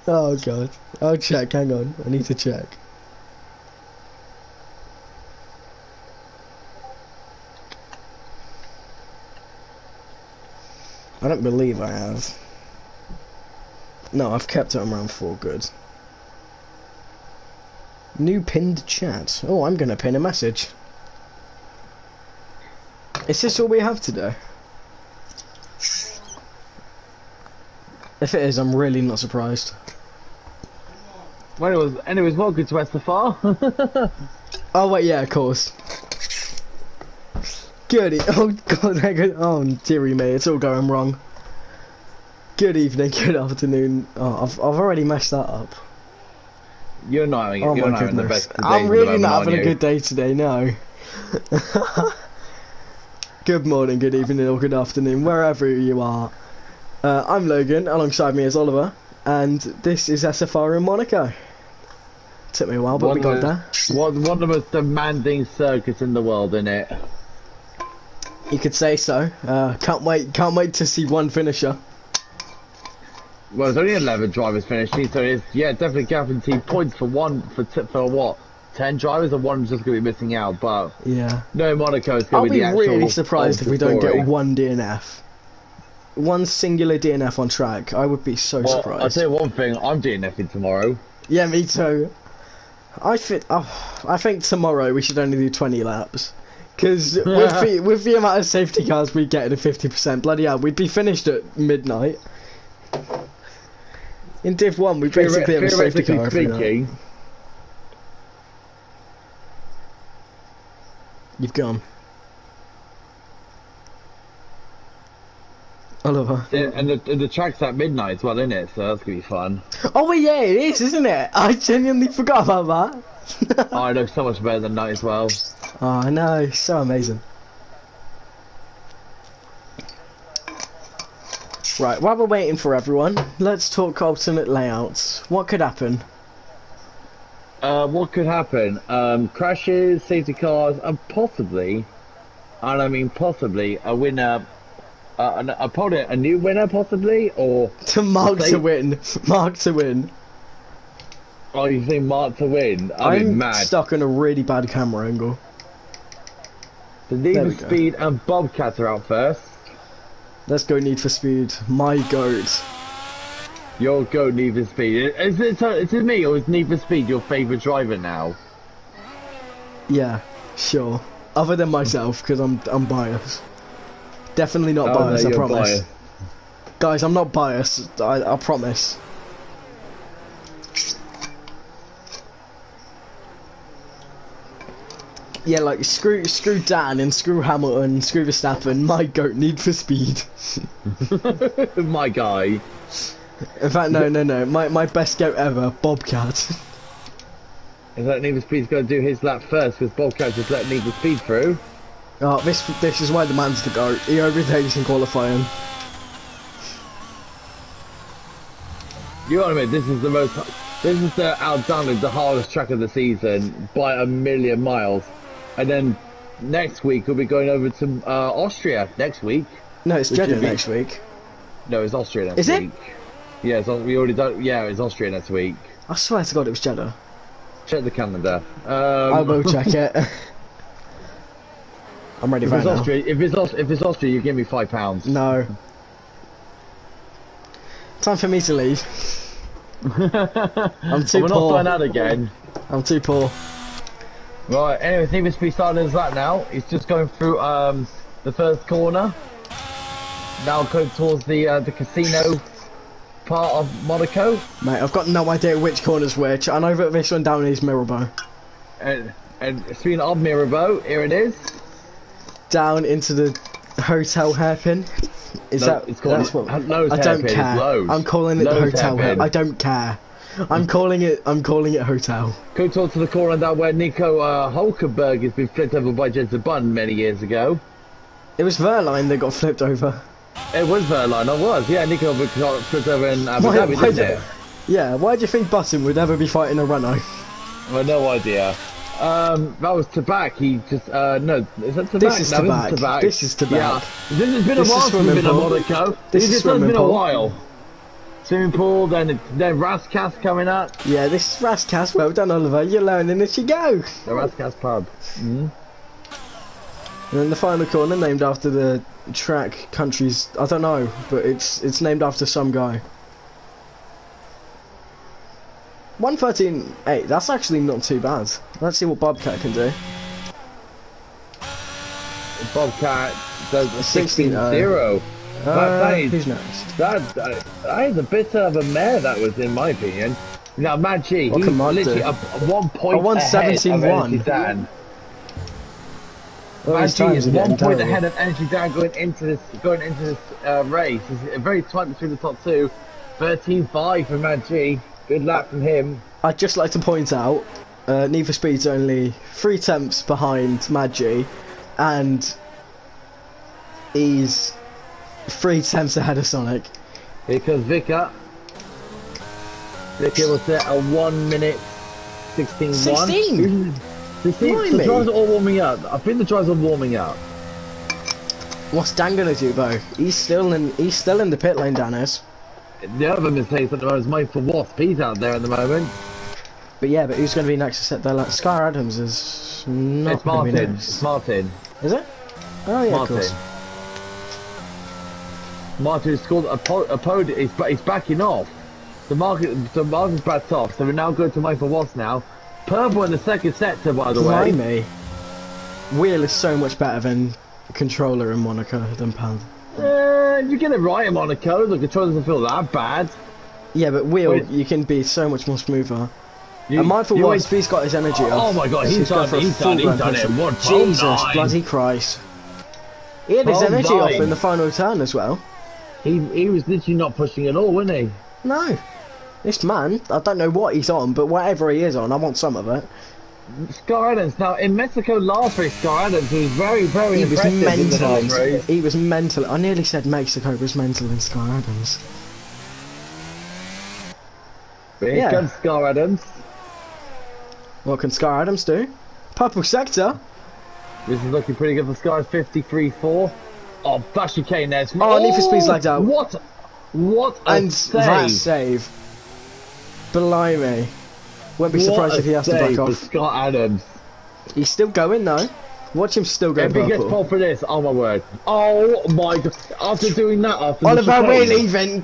Oh god. I'll check, hang on. I need to check. I don't believe I have. No, I've kept it on round 4, good. New pinned chat. Oh, I'm gonna pin a message. Is this all we have today? If it is, I'm really not surprised. Well, anyways, welcome to SFR. Oh wait, yeah, of course. Good. Oh god, oh dearie me, it's all going wrong. Good evening, good afternoon. Oh, I've already messed that up. You're not having, Oh you're my not having the goodness. best day. I'm really not having a good day today, no. Good morning, good evening, or good afternoon, wherever you are. I'm Logan, alongside me is Oliver, and this is SFR in Monaco. Took me a while, but we got there. One of the most demanding circuits in the world, isn't it? You could say so. Can't wait to see one finisher. Well, there's only 11 drivers finishing, so it's, yeah, definitely guaranteed points for what? 10 drivers, and one's just going to be missing out, but Yeah. no, Monaco is going to be the actual. I'll be really surprised if we don't story. get one DNF. One singular DNF on track. I would be so surprised. I'll tell you one thing, I'm DNFing tomorrow. Yeah, me too. I think tomorrow we should only do 20 laps. Because with the amount of safety cars we get at a 50%, bloody hell, we'd be finished at midnight. In Div 1, we basically have a safety car every night. You've gone. Oliver. Yeah, and the track's at midnight as well, isn't it? So that's going to be fun. Oh, well, yeah, it is, isn't it? I genuinely forgot about that. Oh, it looks so much better than night as well. Oh, I know, so amazing. Right, while we're waiting for everyone, let's talk alternate layouts. What could happen? What could happen? Crashes, safety cars, and possibly, and I mean possibly, a winner, a new winner possibly, or... To Mark to win. Mark to win. Oh, you think Mark to win? I'm mad. Stuck on a really bad camera angle. The Need for Speed and Bobcat are out first. Let's go Need for Speed. My goat. Your goat Need for Speed. Is it me or is Need for Speed your favourite driver now? Yeah, sure. Other than myself, because I'm biased. Definitely not biased, no, I promise. biased. Guys, I'm not biased. I promise. Yeah, like screw Dan and screw Hamilton, screw Verstappen. My goat Need for Speed. My guy. In fact, no. My best goat ever, Bobcat. Is that Need for Speed's going to do his lap first because Bobcat just let Need for Speed through? Oh, this is why the man's the goat. He overtakes in qualifying. You know what I mean? This is the outstanding, the hardest track of the season by a million miles. And then next week we'll be going over to Austria next week. No, it's Jeddah next week. No, it's Austria next week. Is it? Yeah, we already done. Yeah, it's Austria next week. I swear to God it was Jeddah. Check the calendar. I will check it. I'm ready for it now. If it's Austria, you give me £5. No. Time for me to leave. I'm too poor. We're not flying out again. I'm too poor. Right, anyway, Need for Speed starting his lap now. He's just going through the first corner. Now going towards the casino part of Monaco. Mate, I've got no idea which corner's which. I know that this one down is Mirabeau. And speaking of Mirabeau, here it is. Down into the hotel hairpin. Is no, that that's what? I don't hairpin, care. I'm calling it the hotel hairpin. I don't care. I'm calling it hotel. Go talk to the corner down where Nico Hulkenberg has been flipped over by Jensen Button many years ago. It was Verline that got flipped over. It was Verline, it was. Yeah, Nico got flipped over in Abu Dhabi, didn't it? Yeah, why do you think Button would ever be fighting a Renault? Well, no idea. That was Tabak. He just no, is that Tabak? This is Tabak. This is Tabak. Yeah. This has been a while since we've been in Monaco. This has been a while. Swimming pool, then Rascas coming up. Yeah, this is Rascas. Well done, Oliver. You're learning as you go. The Rascas pub. Mm-hmm. And then the final corner, named after the track countries. I don't know, but it's named after some guy. 1:13.8. That's actually not too bad. Let's see what Bobcat can do. Bobcat does a 16-0. Who's next? That is a bit of a mare, that was, in my opinion. Now, Mad G, he's literally a 1 point ahead of Energy Dan. Mad G is 1 point ahead of Energy Dan going into this race. It's very tight between the top two. 13.5 for Mad G. Good lap from him. I'd just like to point out, Need for Speed's only 3 tenths behind Mad G, and he's 3 tenths ahead of Sonic. Here comes Vicar. Vicar was set at 1 minute 16.1. 16? The drivers are all warming up. I think the drivers are warming up. What's Dan gonna do, though? He's still in the pit lane, Dan is. The other mistake at the moment is Michael Wasp. He's out there at the moment. But yeah, but who's going to be next to set their lap? Scar Adams is not. It's Martin. It's Martin. Is it? Oh yeah, Martin. of course. Martin scored a podium. He's backing off. Martin's backed off. So we're now going to Michael Wasp now. Purple in the second sector, by the way. Blimey. Wheel is so much better than controller in Monaco than Pound. You get it right in Monaco. The controller doesn't feel that bad. Yeah, but wheel, you can be so much more smoother. And Mindful Wasp, he's got his energy off. Oh my god, he's done it. What? Jesus bloody Christ. He had his energy off in the final turn as well. He was literally not pushing at all, wasn't he? No. This man, I don't know what he's on, but whatever he is on, I want some of it. Scar Adams. Now, in Mexico last race, Scar Adams was very, very impressive. He was mental. I nearly said Mexico was mental in Scar Adams. But here comes Scar Adams. What can Scar Adams do? Purple sector. This is looking pretty good for Scar. 53.4. Oh, Bashy Kane there. Oh, Need for Speed's lagged out. What a save. That save. Blimey. Wouldn't be surprised if he has to back off. Scott Adams. He's still going though. Watch him still go If purple. he gets pulled for this, oh my word. Oh my god. After doing that, Oliver, we're leaving.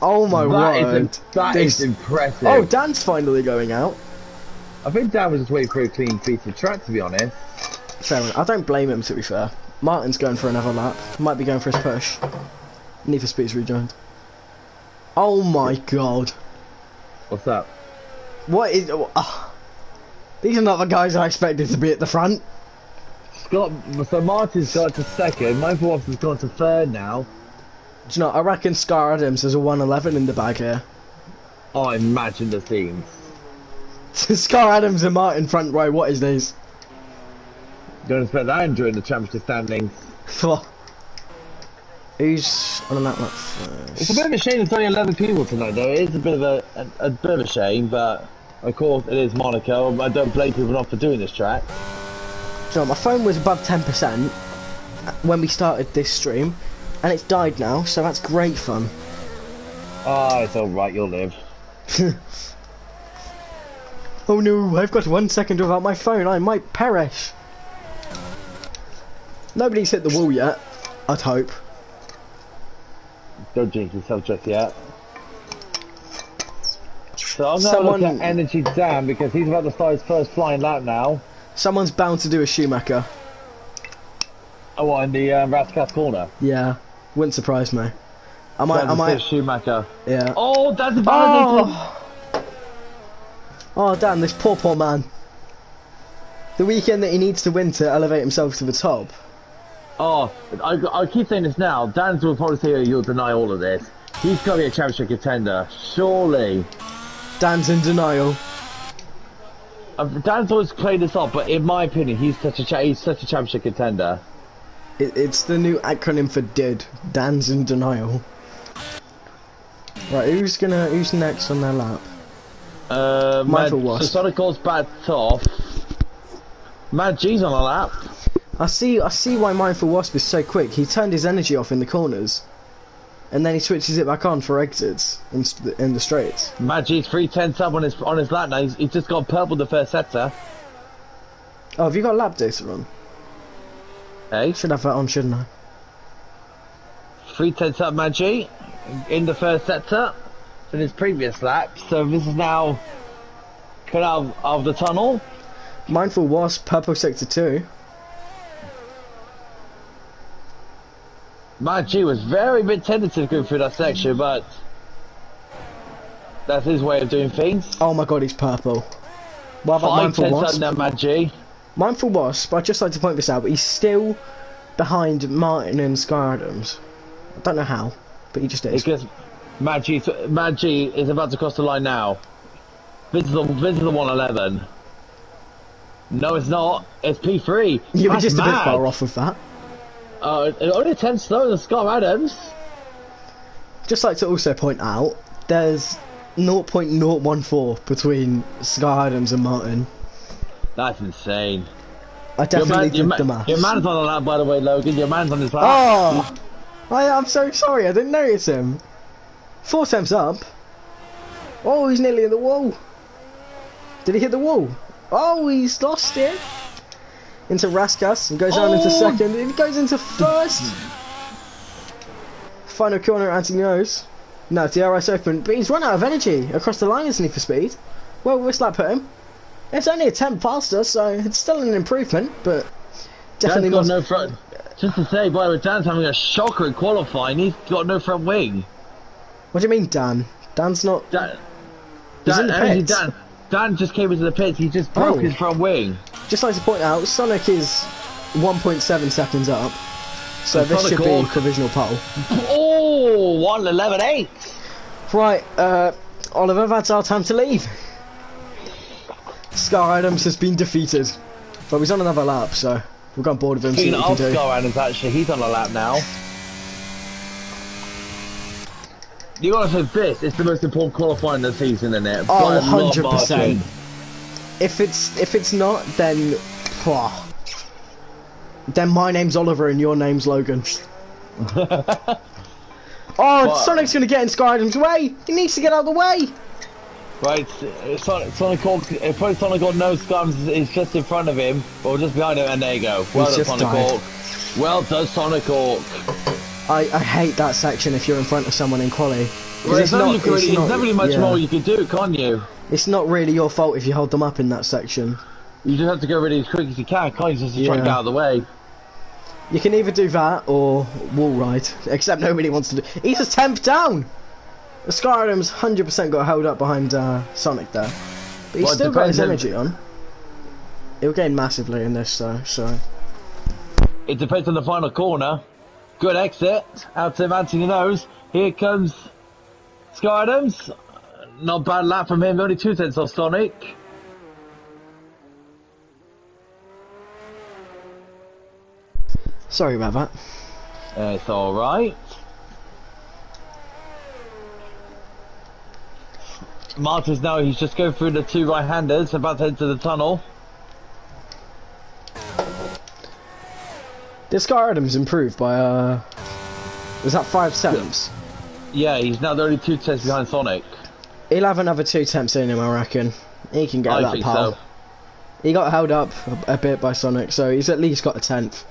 Oh my word. That is impressive. Oh, Dan's finally going out. I think Dan was just waiting for a clean piece of track, to be honest. Fair enough. I don't blame him, to be fair. Martin's going for another lap. Might be going for his push. Need for Speed's rejoined. Oh my god. What's that? What is... these are not the guys I expected to be at the front. So Martin's got to second. Michael Watts has gone to third now. Do you know, I reckon Scar Adams has a 111 in the bag here. Oh, imagine the scenes. Scar Adams and Martin front row, what is this? Don't expect that during the championship standings. Who's on that lap first? It's a bit of a shame there's only 11 people tonight, though. It is a bit of a shame, but of course it is Monaco. I don't blame people not for doing this track. So my phone was above 10% when we started this stream, and it's died now, so that's great fun. Ah, it's alright, you'll live. Oh no, I've got 1 second without my phone, I might perish. Nobody's hit the wall yet, I'd hope. Don't jinx yourself just yet. So I'm going to look at Energy Dan because he's about to start his first flying lap now. Someone's bound to do a Schumacher. Oh, what, in the Rascas corner? Yeah, wouldn't surprise me. I might. Schumacher. Yeah. Oh, that's a validated. Oh, Dan, this poor man. The weekend that he needs to win to elevate himself to the top. Oh, I keep saying this now. Dan's will probably say you'll deny all of this. He's got to be a championship contender, surely. Dan's in denial. Dan's always played this off, but in my opinion, he's such a championship contender. It's the new acronym for DID. Dan's in denial. Right, who's next on their lap? Mindful Wasp. So Sonic goes back off. Mad G's on a lap. I see why Mindful Wasp is so quick. He turned his energy off in the corners. and then he switches it back on for exits in the straights. Maggi's 3 tenths up on his lap now. He's just got purple the first sector. Oh, have you got lap data on? Hey, Should have that on, shouldn't I? 3 tenths up Maggi in the first sector in his previous lap. So this is now cut out of the tunnel. Mindful Wasp, purple sector 2. Maggi was very bit tentative going through that section, but that's his way of doing things. Oh my god, he's purple. What about 5 Mindful tenths Wasp? up now Maggi. Mindful Wasp, I'd just like to point this out, but he's still behind Martin and Sky Adams. I don't know how, but he just is. Because Maggi is about to cross the line now. This is the 111. No, it's not. It's P3. You were That's just a bit mad. far off with that. Only 10 slower than Scott Adams. Just like to also point out, there's 0.014 between Sky Adams and Martin. That's insane. I definitely did the maths. Your man's on the lap, by the way, Logan. Your man's on his lap. Oh! I'm so sorry, I didn't notice him. 4 times up. Oh, he's nearly in the wall. Did he hit the wall? Oh, he's lost it. Into Raskas and goes down into second. He goes into first. Final corner, anti-nose. No, DRS open, but he's run out of energy across the line, isn't he, for speed? Well, where's that put him? It's only a 10 faster, so it's still an improvement, but definitely Dan's got not. no front. Just to say, by the way, Dan's having a shocker in qualifying. He's got no front wing. What do you mean, Dan? Dan's not. He's in the pits. Dan just came into the pits. He just broke his front wing. Just like to point out, Sonic is 1.7 seconds up, so this Sonic should be provisional pole. Oh, 1:11.8. Right, Oliver, that's our time to leave. Scar Adams has been defeated, but he's on another lap, so we've got bored of him. Speaking See what we of can do. Scar Adams, actually, he's on a lap now. You gotta say this, it's the most important qualifying of the season, isn't it? Oh, By a lot 100%. margin. If it's not, then then my name's Oliver and your name's Logan. Oh, Sonic's gonna get in Scar Adams' way. He needs to get out of the way. Right, Sonic Hawk, probably Sonic Hawk knows Scums is just in front of him, or just behind him, and there you go. Well done, Sonic Hawk. Well done, Sonic Hawk. I hate that section if you're in front of someone in quali. Well, there's never really much more you can do, can't you? It's not really your fault if you hold them up in that section. You just have to go really as quick as you can, can't you? Just to try and get out of the way. You can either do that or wall ride, except nobody wants to do. He's a 10th down! Scar Adams 100% got held up behind Sonic there. But he's still got his energy on. He'll gain massively in this though, so. It depends on the final corner. Good exit out to Anthony Nose. Here comes Scar Adams. Not bad lap from him, only 2 tenths off Sonic. Sorry about that. It's alright. Martin's now, he's just going through the 2 right-handers, about to enter the tunnel. Did Scar Adams improve by, was that 5 tenths? Yeah, he's now the only 2 tenths behind Sonic. He'll have another 2 tenths in him, I reckon. He can get that pal. So. He got held up a bit by Sonic, so he's at least got a 10th.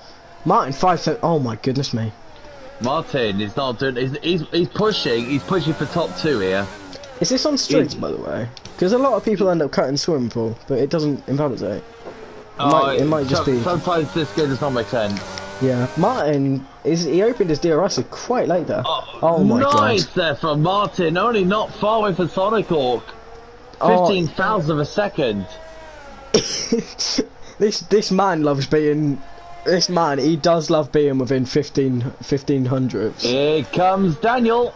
Martin, 5 tenths. Oh my goodness me. Martin is not doing. He's pushing. He's pushing for top 2 here. Is this on streets, by the way? Because a lot of people end up cutting swimming pool, but it doesn't invalidate. It might just be. Sometimes this game does not make sense. Yeah, Martin he opened his DRS quite late there. Oh my god! Nice there from Martin. Only not far away from Sonic Hawk. 15,000 of a second. This man loves being. This man, he does love being within 1500s. Here comes Daniel.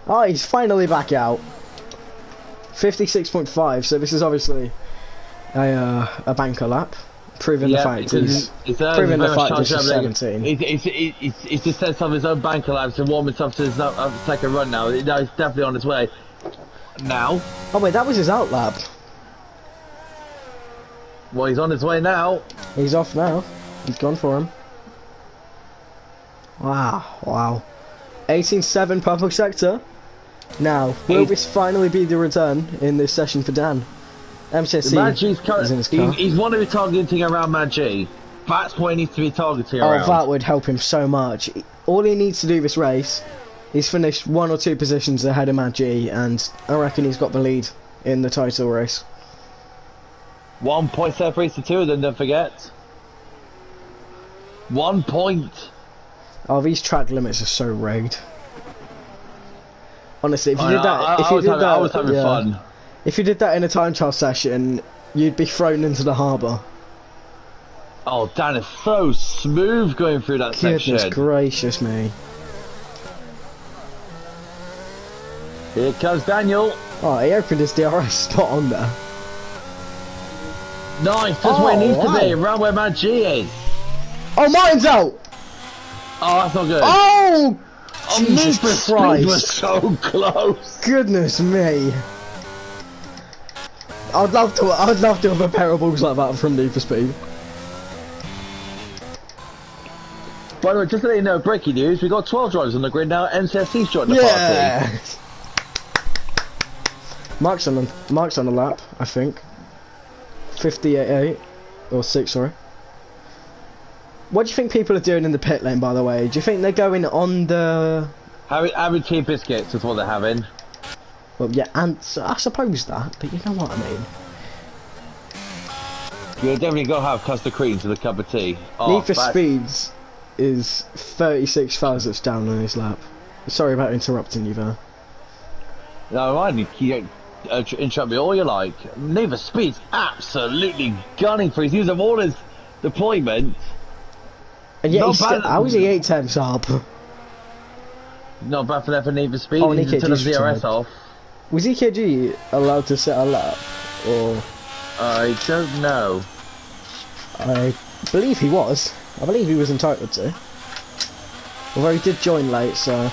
Oh, he's finally back out. 56.5. So this is obviously a banker lap, proving the fact he's proving the fact this is 17. He's just set some of his own banker laps and warming himself to his second run now. He's definitely on his way. Now. Oh wait, that was his out lap. Well, he's on his way now. He's off now. He's gone for him. Wow, wow. 18-7 purple sector. Now, will this finally be the return in this session for Dan? MCSC is in his car. He's want to be targeting around Maggi. That's what he needs to be targeting Oh, around. that would help him so much. All he needs to do this race is finish 1 or 2 positions ahead of Maggi, and I reckon he's got the lead in the title race. 1 point separates the two of them, don't forget. 1 point. Oh, these track limits are so rigged. Honestly, if you did that, I was having fun. If you did that in a time trial session, you'd be thrown into the harbour. Oh, Dan is so smooth going through that section. Goodness gracious me. Here comes Daniel. Oh, he opened his DRS spot on there. Nice, just where it needs to be, around where Maggi is. Oh, Martin's out! Oh, that's not good. Oh! Jesus Christ. Christ. Was so close. Goodness me. I'd love to have a pair of balls like that from Need for Speed. By the way, just to let you know, breaking news, we've got 12 drivers on the grid now, MCSC's joined the party. Mark's on the lap, I think. 58, or 6, sorry. What do you think people are doing in the pit lane, by the way? Do you think they're going on the... Having tea biscuits is what they're having. Well, yeah, and I suppose that, but you know what I mean. You're definitely got to have custard cream to the cup of tea. Oh, Need for Speeds is 36 thousandths down on his lap. Sorry about interrupting you there. No, mind you interrupt me all you like. Need for Speed's absolutely gunning for. He's using all his deployment. And yet how is he 8 tenths up? Not bad for that for Need for Speed. Oh, he's turned the DRS off. Was EKG allowed to set a lap, or? I don't know. I believe he was. I believe he was entitled to. Although he did join late, so.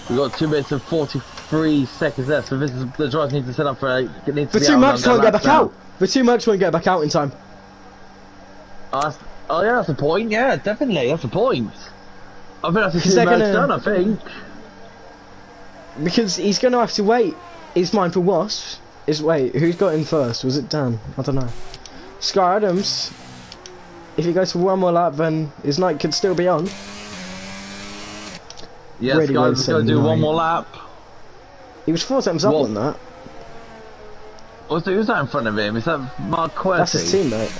We've got 2 minutes and 43 seconds left, so this is the drivers need to set up for. The 2 Max can't get back out. The 2 Max won't get back out in time. Oh yeah, that's a point. Yeah, definitely, that's a point. I think that's a 2 Max done. I think. Because he's going to have to wait. Is Mindful Wasps? Wait, who's got in first? Was it Dan? I don't know. Scar Adams. If he goes for 1 more lap, then his night could still be on. Yes, really Scar's going to do 1 more lap. He was 4 times up on that. Who's that in front of him? Is that Mark Querty? That's his teammate.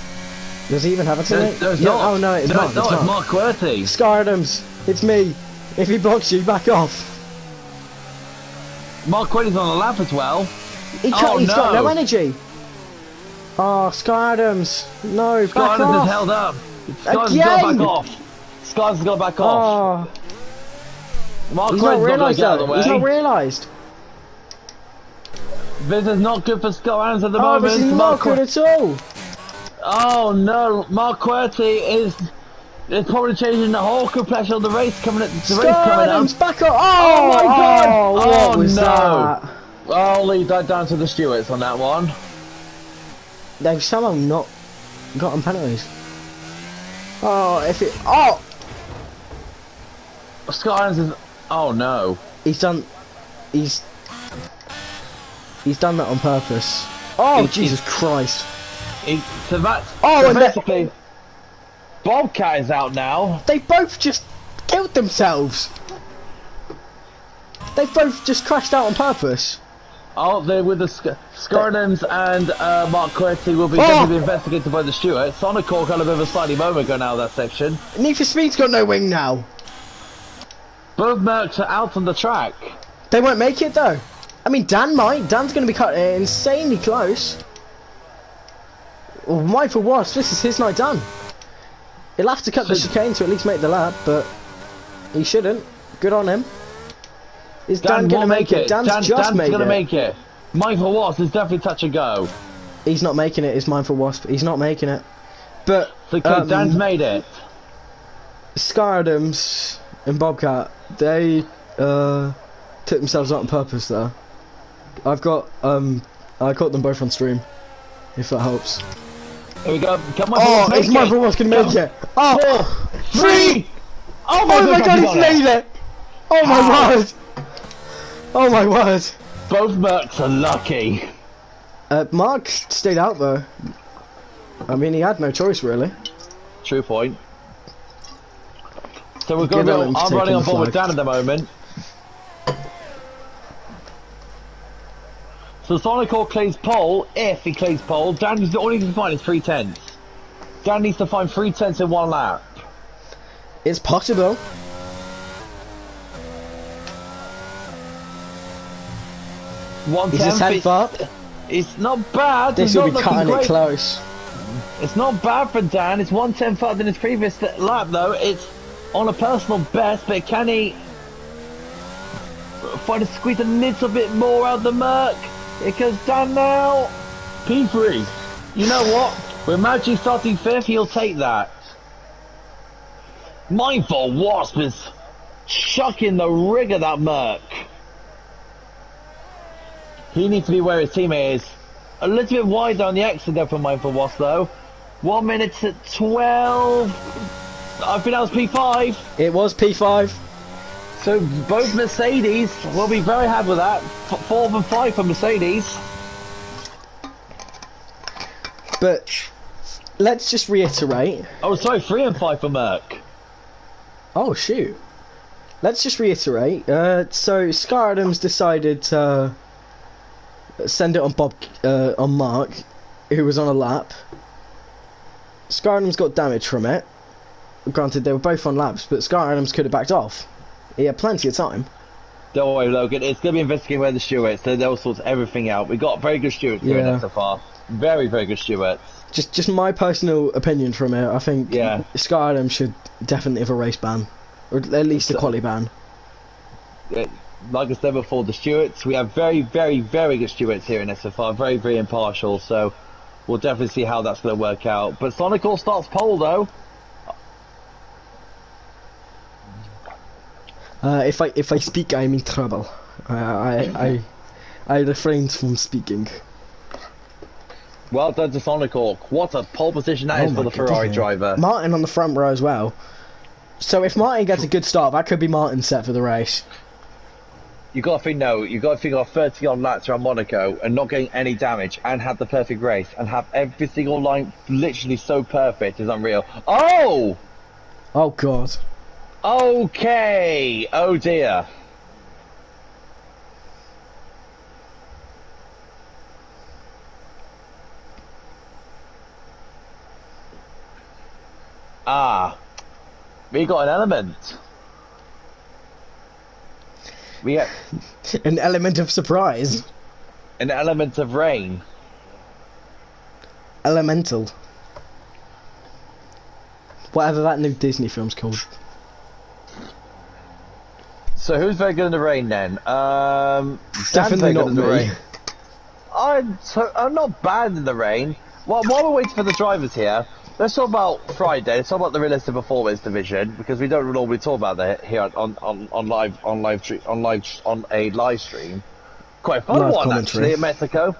Does he even have a teammate? No, it's not. Oh no, it's not. It's Mark Querty. Scar Adams, it's me. If he blocks you, back off. Mark Querty's on the lap as well. He's got no energy. Oh, Scar Adams, no, Scar back Adams off. is held up. Scar's got back off. Scar's got back off. Mark Querty's got to get out of the way. He's not realised. This is not good for Scar Adams at the moment. This is not good at all. Oh no, Mark Querty is probably changing the whole complexion of the race coming up. Back up! Oh my god! What was that? I'll leave that down to the stewards on that one. They've somehow not gotten penalties. Scar Adams is. Oh no. He's done that on purpose. Oh, Jesus Christ. So basically, Bobcat is out now. They both just killed themselves. They both just crashed out on purpose. Oh, they're with the Scar Adams and Mark Querty will be going to be investigated by the steward. Sonicore kind of a slightly moment ago now that section. Need for Speed's got no wing now. Both Mercs are out on the track. They won't make it though. I mean, Dan might. Dan's going to be cut insanely close. Well, Mindful Wasp, this is his night done. He'll have to cut the chicane to at least make the lap, but he shouldn't. Good on him. Is Dan going to make it? Dan's going to make it. Mindful Wasp is definitely touch and go. He's not making it, is Mindful Wasp. He's not making it. But Dan's made it. Scar Adams and Bobcat, they took themselves out on purpose there. I've got I caught them both on stream, if that helps. Here we go. Come on, is Mindful Wasp gonna make it? 4, 3. Oh Oh my god, he's made it! Oh my word! Oh my word! Both Mercs are lucky. Mark stayed out though. I mean, he had no choice really. True point. So we're going to go. I'm running on board with Dan at the moment. So Sonical claims pole. If he claims pole, Dan is the only thing to find is 3/10. Dan needs to find 3/10 in one lap. It's possible. Is his head up? It's not bad. This will be cutting it close. It's not bad for Dan. It's 1/10 further than his previous lap, though. It's on a personal best, but can he find a squeeze a little bit more out of the Merc? Because Dan now P3. You know what? With Maggi starting 5th, he'll take that. Mindful Wasp is chucking the rig of that Merc. He needs to be where his teammate is. A little bit wider on the exit there for Mindful Wasp though. 1 minute to 12. I think that was P5. It was P5. So both Mercedes will be very happy with that. 4th and 5 for Mercedes. But let's just reiterate. Oh, sorry, 3 and 5 for Merc. Oh shoot. Let's just reiterate. So Scar Adams decided to send it on Mark, who was on a lap. Scar Adams got damage from it. Granted, they were both on laps, but Scar Adams could have backed off. He had plenty of time. Don't worry, Logan. It's going to be investigating where the stewards. They'll sort everything out. We got very good stewards doing that so far. Very, very good stewards. Just my personal opinion from it. I think Scar Adams should definitely have a race ban, or at least a quali ban. Like I said before, the stewards, we have very, very, very good stewards here in SFR. Very, very impartial. So we'll definitely see how that's going to work out. But Sonical starts pole though. If I speak, I'm in trouble. I refrained from speaking. Well done to Sonical. What a pole position that is for the Ferrari driver. Martin on the front row as well. So if Martin gets a good start, that could be Martin's set for the race. You got to think you got to think of 30 odd laps around Monaco and not getting any damage and have the perfect race and have every single line literally so perfect is unreal. Oh! Oh god. Okay. Oh dear. We got an element. We have an element of surprise. An element of rain. Elemental. Whatever that new Disney film's called. So who's very good in the rain then? Definitely not me. Rain. I'm not bad in the rain. While we're waiting for the drivers here, let's talk about Friday. Let's talk about the realistic performance division because we don't normally talk about that here on a live stream. Quite a fun one actually in Mexico.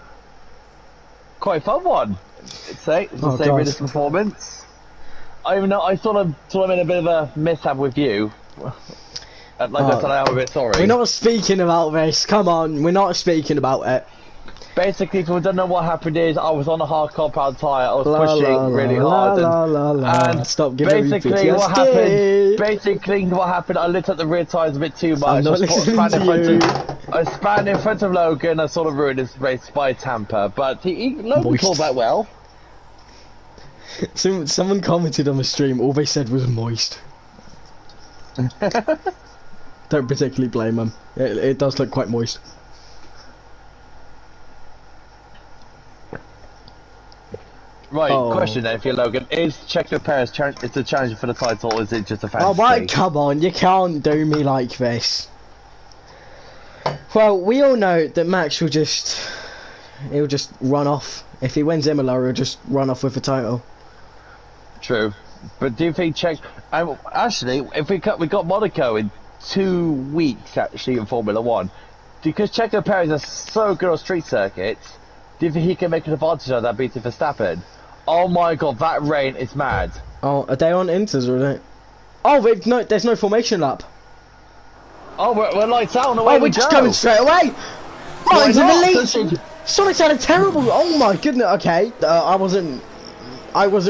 Quite a fun one. Say realistic performance. I thought I'm in a bit of a mishap with you. I said, I'm a bit sorry. We're not speaking about this. Come on, we're not speaking about it. Basically, if you don't know what happened is, I was on a hard compound tyre, I was pushing really hard, and stop giving me basically what happened, I lit up the rear tyres a bit too much. I spanned in front of Logan, I sort of ruined his race by a tamper, but Logan called that well. Someone commented on the stream, all they said was moist. Don't particularly blame them. It does look quite moist. Right, question then for you, Logan. Is Checo Perez it's a challenge for the title, or is it just a fantasy? Oh, right, come on, you can't do me like this. Well, we all know that Max will just run off. If he wins Imola, he'll just run off with the title. True. But do you think actually, if we got Monaco in 2 weeks, actually, in Formula 1, because Checo Perez is so good on street circuits, do you think he can make an advantage of that beating Verstappen? Oh my god, that rain is mad. Oh, are they on Inters or are they? Oh, no, there's no formation lap. Oh, we're lights out and away Oh, we're just coming straight away. Martin's in the lead. Sonic's had a terrible. Oh my goodness. Okay, I wasn't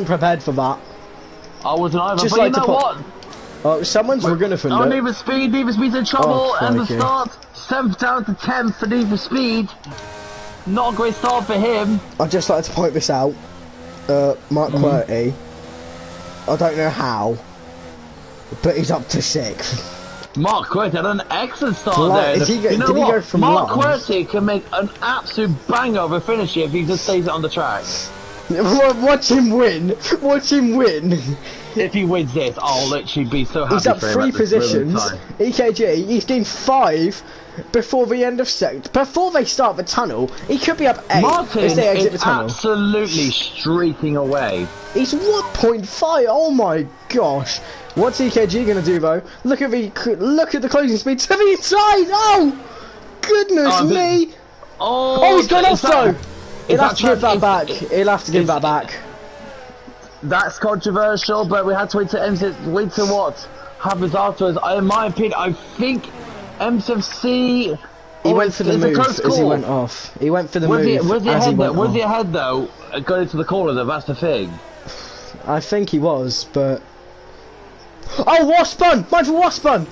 prepared for that. I wasn't either. Just but like you know what? Oh, someone's going to Oh, Need for Speed. Need for Speed's in trouble. And the start. 7th down to 10th for Need for Speed. Not a great start for him. I'd just like to point this out. Mark QWERTY. I don't know how, but he's up to 6th. Mark QWERTY had an excellent start there. You know what? Mark QWERTY can make an absolute banger of a finish if he just stays it on the track. Watch him win. Watch him win. If he wins this, I'll literally be so happy. He's up for him 3 positions. EKG, he's gained 5 before the end of before they start the tunnel. He could be up 8 Martin if they exit the is tunnel. Absolutely streaking away. He's 1.5. Oh my gosh. What's EKG gonna do though? Look at the closing speed to the inside. Oh goodness me. Oh, he's gone off though. He'll have to give that back. He'll have to give that back. That's controversial, but we had to wait to what happens afterwards. In my opinion, I think MCFC. He went for the move as he went off. He went for the move. Was he ahead though? Going into the corner though. That's the thing. I think he was, but. Oh, Wasp bun! Mindful Wasp bun!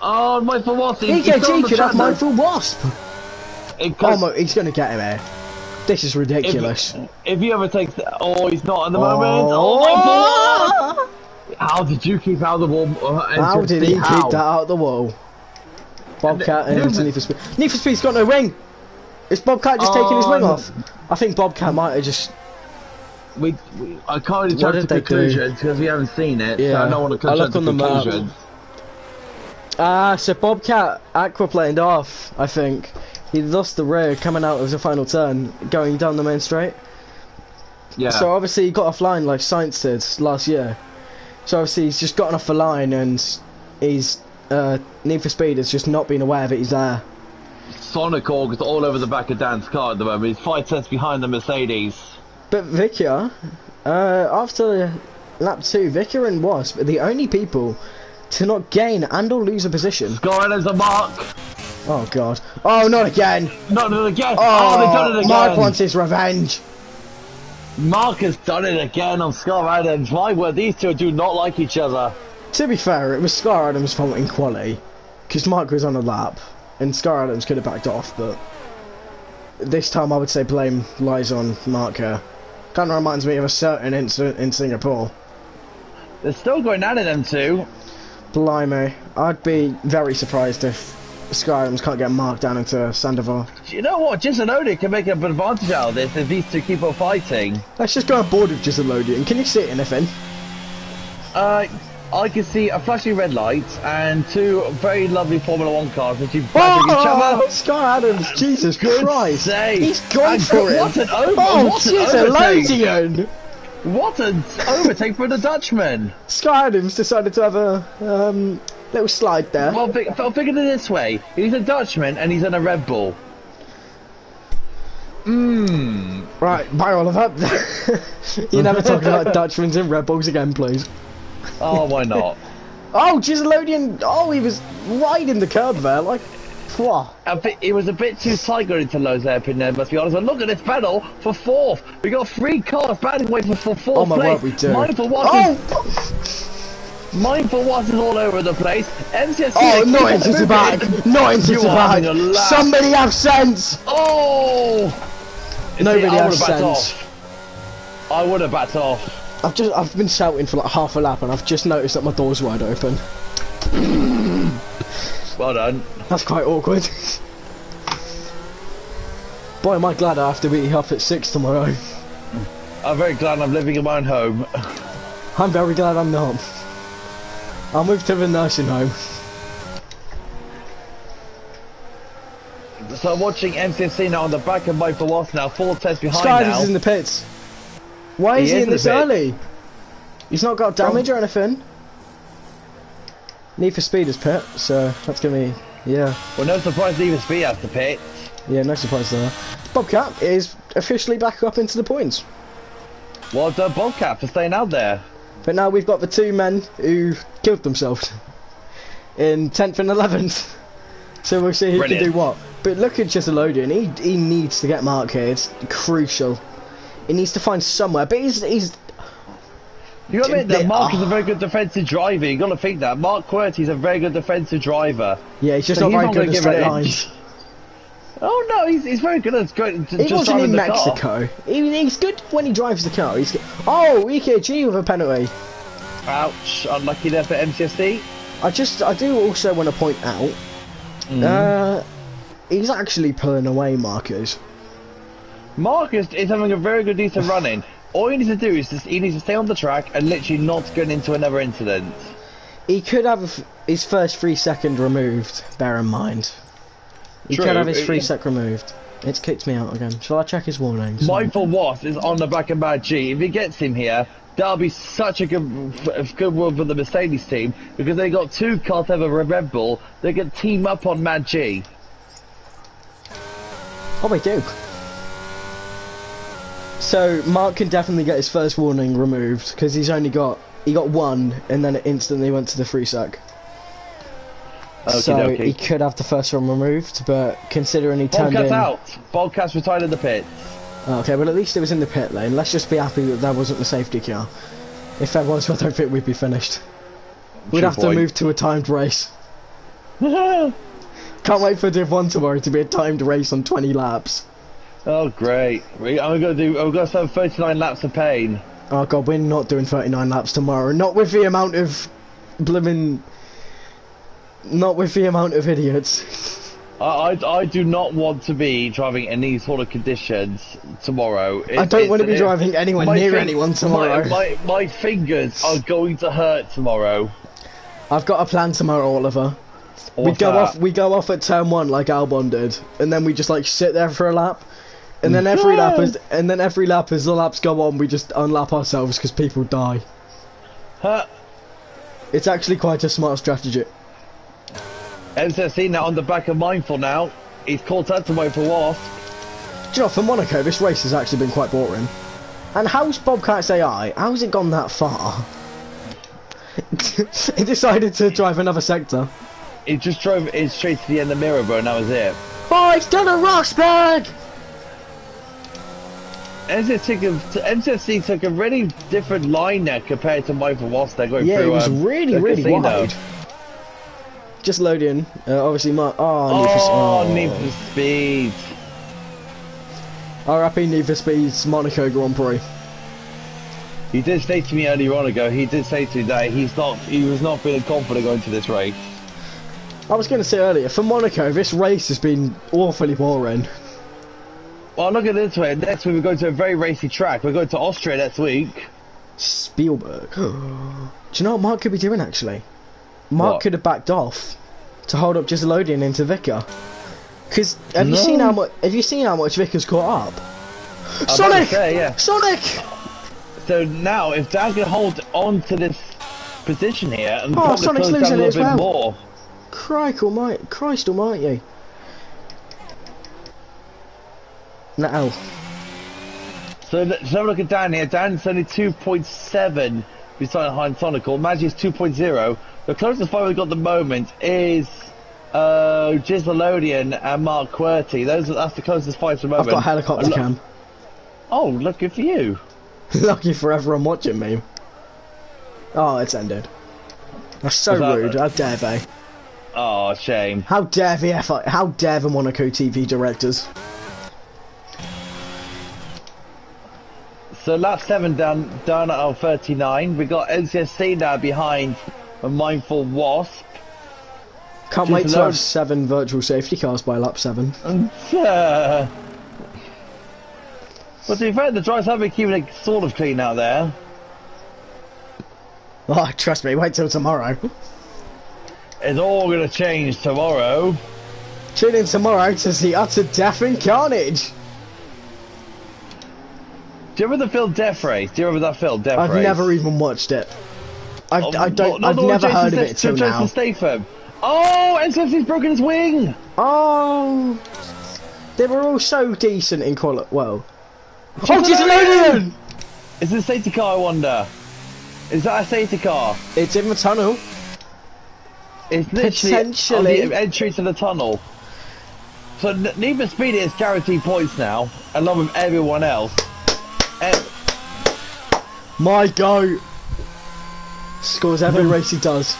Oh, Mindful Wasp! EKG could have Mindful Wasp! Oh, he's gonna get him here. This is ridiculous. If he ever takes oh, he's not at the moment. Oh my god! How did you keep out of the wall? How did he keep that out of the wall? Bobcat and Need for Speed. Need for Speed's got no wing! Is Bobcat just taking his wing off? I think Bobcat might have just... I can't really jump to conclusions because we haven't seen it, so I don't want to jump to conclusions. So Bobcat aquaplaned off, I think. He lost the rear coming out of the final turn, going down the main straight. Yeah. So obviously he got offline like Science did last year. So obviously he's just gotten off the line and he's Need for Speed has just not been aware that he's there. Sonic Org is all over the back of Dan's car at the moment. He's 5 tenths behind the Mercedes. But Vicia, after lap 2, Vicia and Wasp are the only people to not gain and or lose a position. Scoring as a Mark. Oh god. Oh, not again. Not again. Oh, they've done it again. Mark wants his revenge. Mark has done it again on Scar Adams. My word, these two do not like each other. To be fair, it was Scar Adams' fault in quali, because Mark was on a lap, and Scar Adams could have backed off, but this time I would say blame lies on Mark here. Kind of reminds me of a certain incident in Singapore. They're still going at it, them two. Blimey. I'd be very surprised if Scar Adams can't get Mark down into Sandoval. You know what? Giselodi can make an advantage out of this if these two keep on fighting. Let's just go on board with Giselodi. Can you see anything? I can see a flashing red light and 2 very lovely Formula 1 cars that you battering each other. Scar Adams, Jesus Christ. Save. He's gone for it. What an overtake. What an overtake for the Dutchman. Scar Adams decided to have a little slide there. Well, figure it this way. He's a Dutchman and he's in a Red Bull. Right, bye Oliver. You never talk about Dutchmans in Red Bulls again, please. Oh, why not? Oh, Giselodian. Oh, he was right in the curb there, like, what? It was a bit too tight going into Lowe's airpin there, must be honest. But look at this battle for 4th. We got 3 cars battling away for 4th place. Oh my word, we do. Mindful Watts is all over the place. MCSC. Oh, not into the bag. Not into the bag. Somebody have sense. Oh. Nobody has sense. I would have backed off. I've been shouting for like half a lap and I've just noticed that my door's wide open. Well done. That's quite awkward. Boy, am I glad I have to be up at 6 tomorrow. I'm very glad I'm living in my own home. I'm very glad I'm not. I'll move to the nursing home. So I'm watching MCFC now on the back of Michael Watts now, 4 tenths behind Skyders is in the pits. Why is he in this early? He's not got damage or anything. Need for Speed is pit, so that's gonna be, yeah. Well, no surprise Need for Speed has to pit. Yeah, no surprise there. Bobcat is officially back up into the points. Well done, Bobcat, for staying out there. But now we've got the two men who killed themselves in 10th and 11th. So we'll see who can do what. But look at Gisselodian. He needs to get Mark here. It's crucial. He needs to find somewhere. But he's you got to admit that Mark is a very good defensive driver. You got to think that Mark QWERTY's a very good defensive driver. Yeah, he's just not very good at straight lines. Oh no, he's very good at he wasn't in Mexico. He's good when he drives the car. Oh, EKG with a penalty. Ouch! Unlucky there for MCSD. I do also want to point out, he's actually pulling away Marcus. Marcus is having a very good decent run-in. All he needs to do is he needs to stay on the track and literally not get into another incident. He could have his first 3 second removed, bear in mind. He could have his 3 sec removed. It's kicked me out again. Shall I check his warnings? Mindful Wasp is on the back of Mad G. If he gets him here, that'll be such a good one for the Mercedes team, because they got 2 cars over Red Bull. They can team up on Mad G. Oh, they do. So Mark can definitely get his first warning removed because he got 1 and then it instantly went to the 3 sec. So he could have the first one removed, but considering he turned in... Bobcat's retired in the pits. Okay, well at least it was in the pit lane. Let's just be happy that wasn't the safety car. If there was, I don't think we'd be finished. We'd have to move to a timed race. Can't wait for Div 1 tomorrow to be a timed race on 20 laps. Oh great! I'm gonna spend 39 laps of pain. Oh god, we're not doing 39 laps tomorrow. Not with the amount of blooming... Not with the amount of idiots. I do not want to be driving in these sort of conditions tomorrow. I don't want to be driving anywhere near anyone tomorrow. My fingers are going to hurt tomorrow. I've got a plan tomorrow, Oliver. We go off at turn 1 like Albon did, and then we just like sit there for a lap. And then every lap as the laps go on, we just unlap ourselves because people die. It's actually quite a smart strategy. MCSC now on the back of Mindful now. He's caught up to Mindful Wasp. Do you know, for Monaco, this race has actually been quite boring. And how's Bobcat's AI? How's it gone that far? He decided to drive another sector. He just drove it straight to the end of Mirror, and that was it. Oh, it's done a Rosberg! MCSC took a really different line there compared to Mindful Wasp. They're going through. Yeah, it was really wide. Just load in. Obviously, Need for Speed. RIP Need for Speed's Monaco Grand Prix. He did say to me earlier on ago. He did say to me that he was not feeling confident going to this race. I was going to say earlier, for Monaco, this race has been awfully boring. Well, look at it this way. Next week we're going to a very racy track. We're going to Austria next week. Spielberg. Do you know what Mark could be doing actually? Mark could have backed off to hold up Gisselodian into Vicar. Because have you seen how much Vicar's caught up? Sonic! Sonic! So now, if Dan can hold on to this position here and Sonic's losing down a it as little bit well. more. Christ almighty. No. So let's have a look at Dan here. Dan's only 2.7 behind Sonical. Magi's 2.0. The closest fight we've got at the moment is Gisselodian and Mark QWERTY. That's the closest fight at the moment. I've got helicopter cam. Oh, lucky for you. Lucky for everyone watching me. Oh, it's ended. That's so rude. How dare they? Oh, shame. How dare the Monaco TV directors? So lap 7 down at 39. We got NCSC now behind a Mindful Wasp. Can't wait to have 7 virtual safety cars by lap 7. But to be fair, the drivers have been keeping it sort of clean out there. Oh, trust me, wait till tomorrow. It's all going to change tomorrow. Tune in tomorrow to see utter death and carnage. Do you remember the film Death Race? Do you remember that film, Death Race? I've never even watched it. I've never heard of it till now. Oh, NCFC's broken his wing! Oh, they were all so decent in quality. Well, oh, Gisselodian! Is it a safety car, I wonder? Is that a safety car? It's in the tunnel. It's literally Potentially. on the entry to the tunnel. So Need for Speed is guaranteed points now, along with everyone else. My goat scores every race he does.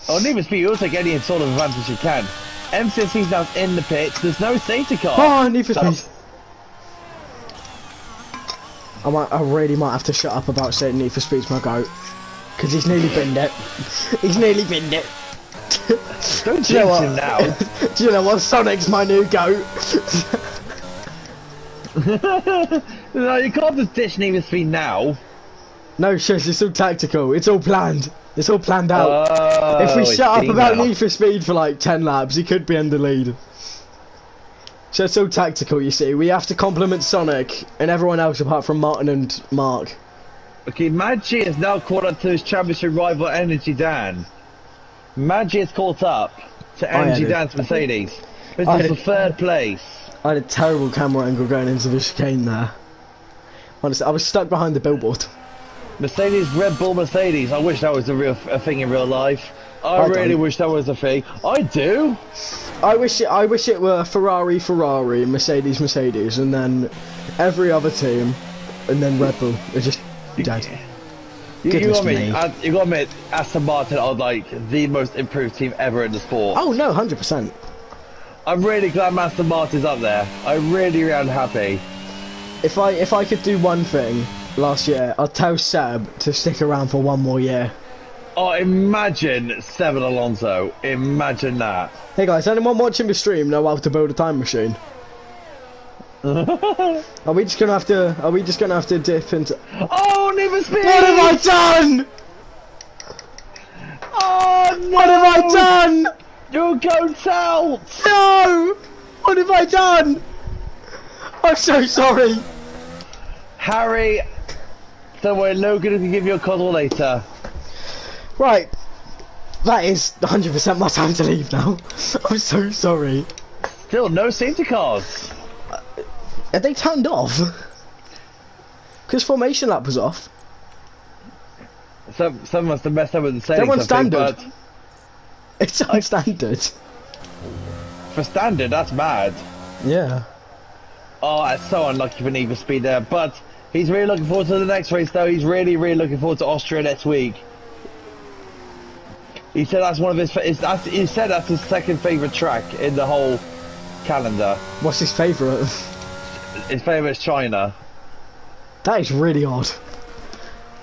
On Need for Speed, you also take any sort of advantage you can. M13's now in the pits. There's no safety car. Oh, Need for Speed. I really might have to shut up about saying Need for Speed's my goat, because he's nearly binned it. He's nearly binned it. Don't jinx him now. Do you know what? Sonic's my new goat. No, you can't just ditch Need for Speed now. No, shush, it's all tactical. It's all planned. It's all planned out. Oh, If we shut up about now. Need for Speed for like 10 laps, he could be in the lead. So it's all tactical, you see. We have to compliment Sonic and everyone else apart from Martin and Mark. Okay, Maggi is now caught up to his championship rival Energy Dan. Maggi has caught up to Energy Dan's Mercedes. This is for third place. I had a terrible camera angle going into the chicane there. Honestly, I was stuck behind the billboard. Mercedes, Red Bull Mercedes. I wish that was a thing in real life. I really wish that was a thing. I do. I wish it were Ferrari, Mercedes, and then every other team, and then Red Bull are just dead. You gotta admit, Aston Martin are like the most improved team ever in the sport. Oh no, 100%. I'm really glad Aston Martin's up there. I really am happy. If I could do one thing last year, I'd tell Seb to stick around for one more year. Oh, imagine Seven Alonso. Imagine that. Hey guys, anyone watching the stream know how to build a time machine? Are we just gonna have to dip into? Oh, Need for Speed! What have I done? Oh no! What have I done? Your goat's out! No! What have I done? I'm so sorry. Harry, don't worry, Logan can give you a cuddle later. Right. That is 100% my time to leave now. I'm so sorry. Still, no safety cars. Are they turned off? Because formation lap was off. Some must have messed up with the settings. They're on standard. But It's on standard. for standard, that's mad. Yeah. Oh, that's so unlucky for Need for Speed there. But he's really looking forward to the next race, though. He's really looking forward to Austria next week. He said that's one of his. He said that's his second favourite track in the whole calendar. What's his favourite? His favourite is China. That is really odd.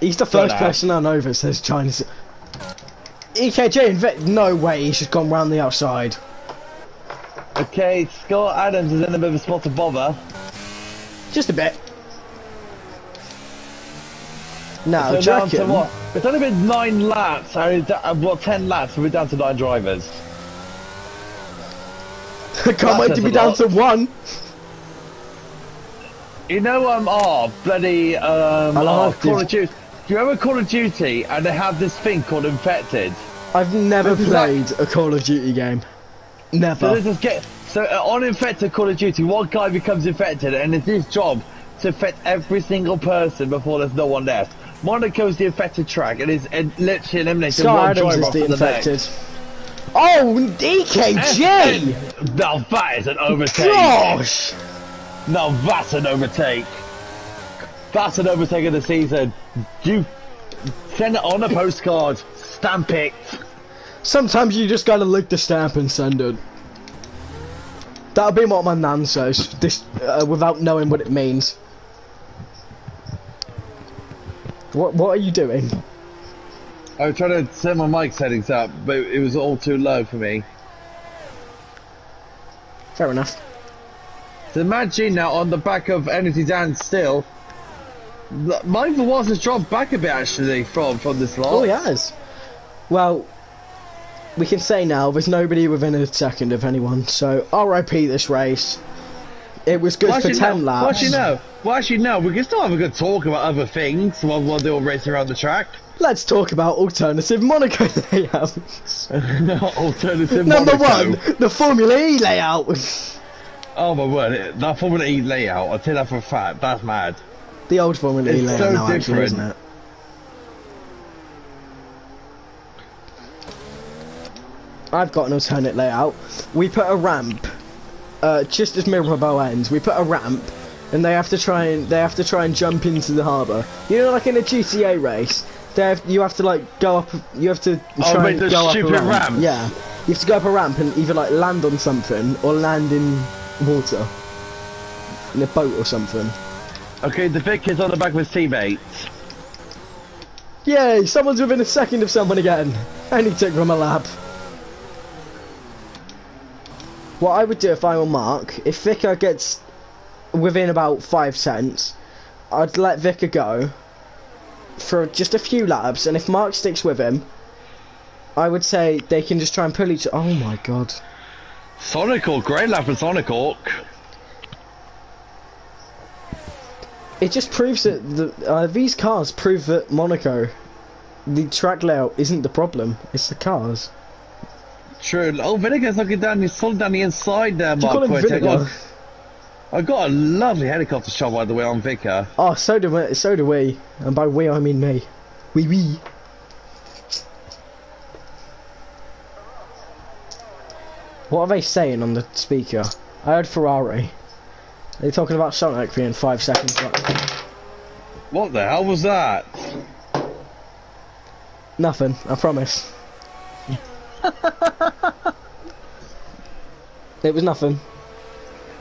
He's the first person I know that says China's. EKJ, no way, he's just gone round the outside. Okay, Scott Adams is in a bit of a spot to bother. Just a bit. Now, So down to Jackin, what? It's only been 9 laps, well 10 laps, and we're down to 9 drivers. I can't wait to be down to 1. You know, bloody, Call of Duty. Do you remember Call of Duty, and they have this thing called Infected? I've never played a Call of Duty game. Never. So on Infected Call of Duty, one guy becomes infected, and it's his job to infect every single person before there's no one left. Monaco's the infected track, and it's literally eliminating one driver is after the the infected. next. Oh, EKG! Now that is an overtake. Gosh! Now that's an overtake. That's an overtake of the season. You send it on a postcard. Stamp it. Sometimes you just gotta lick the stamp and send it. That'll be what my nan says, without knowing what it means. What are you doing? I was trying to set my mic settings up, but it was all too low for me. Fair enough. So imagine now on the back of Energy Dan still. Mine for once has dropped back a bit actually from this lot. Oh, he has. Well, we can say now there's nobody within a second of anyone, so RIP this race. It was good for 10 laps. Well, actually, no. We can still have a good talk about other things while they're all racing around the track. Let's talk about alternative Monaco layouts. Alternative Number Monaco. 1, the Formula E layout. Oh my word, that Formula E layout, I'll tell you that for a fact, that's mad. The old Formula E It's layout so now, actually, different. isn't it? I've got an alternate layout. We put a ramp, just as Mirabelle ends. We put a ramp, and they have to try and jump into the harbour. You know, like in a GTA race, you have to like go up. You have to try and go up a ramp. Yeah, you have to go up a ramp and either like land on something or land in water, in a boat or something. Okay, the Vic is on the back of his teammates. Yay! Someone's within a second of someone again. Any tick from a lap. What I would do if I were Mark, if Vicar gets within about 5 cents, I'd let Vicar go for just a few laps, and if Mark sticks with him, I would say they can just try and pull each. Oh my god! Sonic Hawk, great lap for Sonic Hawk. It just proves that these cars prove that Monaco, the track layout isn't the problem. It's the cars. True. Oh, Vinegar's looking down. He's solid down the inside there, Mark. I got a lovely helicopter shot, by the way, on Vicar. Oh, so do we. So do we. And by we, I mean me. We. What are they saying on the speaker? I heard Ferrari. They're talking about Sonic being 5 seconds back. What the hell was that? Nothing, I promise. It was nothing.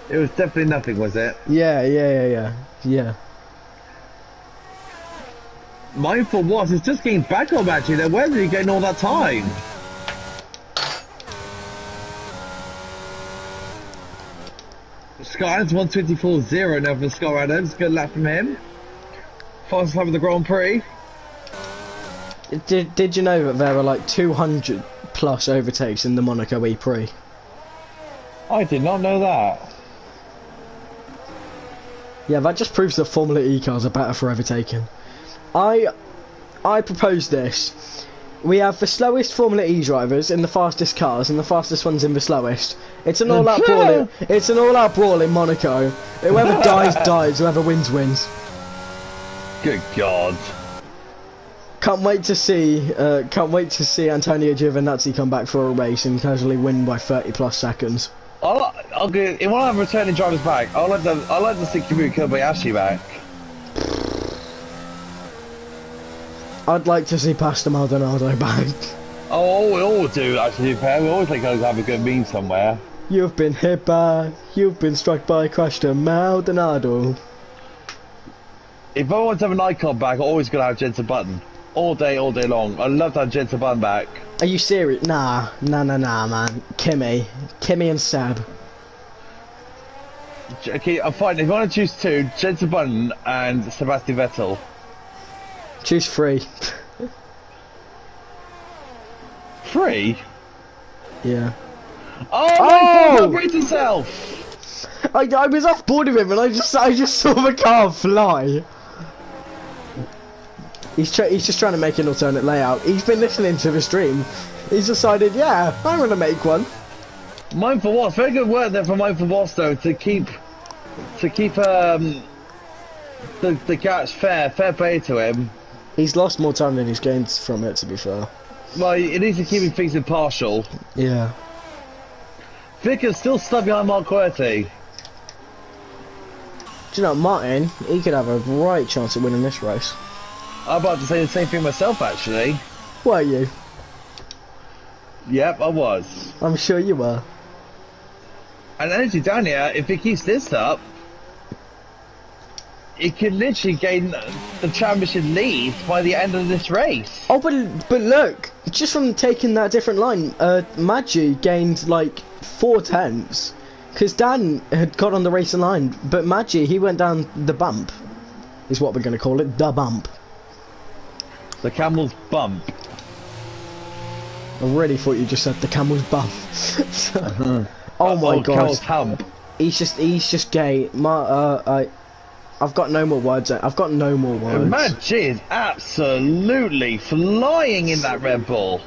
It was definitely nothing, was it? Yeah. Mindful was, it's just getting back on actually there. Where did he gain all that time? Scott Adams 124.0 now from Scott Adams. Good lap from him. Fastest lap of the Grand Prix. Did you know that there were like 200 plus overtakes in the Monaco E-Prix? I did not know that. Yeah, that just proves that Formula E cars are better for overtaking. I propose this. We have the slowest Formula E drivers in the fastest cars, and the fastest ones in the slowest. It's an all-out brawl. It's an all-out brawl in Monaco. Whoever dies. Whoever wins. Good God! Can't wait to see Antonio Giovinazzi come back for a race and casually win by 30+ seconds. I'll get. If I have returning drivers back, I like to see Kamui Kobayashi back. I'd like to see Pastor Maldonado back. Oh, we all do actually, pair. We always like to have a good meme somewhere. You've been struck by Pastor Maldonado. If I want to have an icon back, I'm always gonna have Jensen Button. All day long. I love to have Jensen Button back. Are you serious? Nah, man. Kimmy and Seb. Okay, I'm fine. If I want to choose two, Jensen Button and Sebastian Vettel. Choose 3. 3? Yeah. Oh my God! Brace himself. I was off board of him and I just saw the car fly. He's just trying to make an alternate layout. He's been listening to the stream. He's decided, yeah, I'm gonna make one. Mindful Wasp, very good work there from Mindful Wasp though to keep the catch fair play to him. He's lost more time than he's gained from it, to be fair. Well, it needs to keep things impartial. Yeah. Vic is still stuck behind Mark Querty. Do you know, Martin, he could have a right chance of winning this race. I'm about to say the same thing myself, actually. Were you? Yep, I was. I'm sure you were. And actually down here, if he keeps this up, he can literally gain the championship lead by the end of this race. Oh, but look, just from taking that different line, Maggi gained like 4 tenths. Because Dan had got on the racing line, but Maggi, he went down the bump, is what we're going to call it, the bump. The camel's bump. I really thought you just said the camel's bump. Oh my god. Camel's hump. He's just gay. I've got no more words. Maggi is absolutely flying in that Red Bull.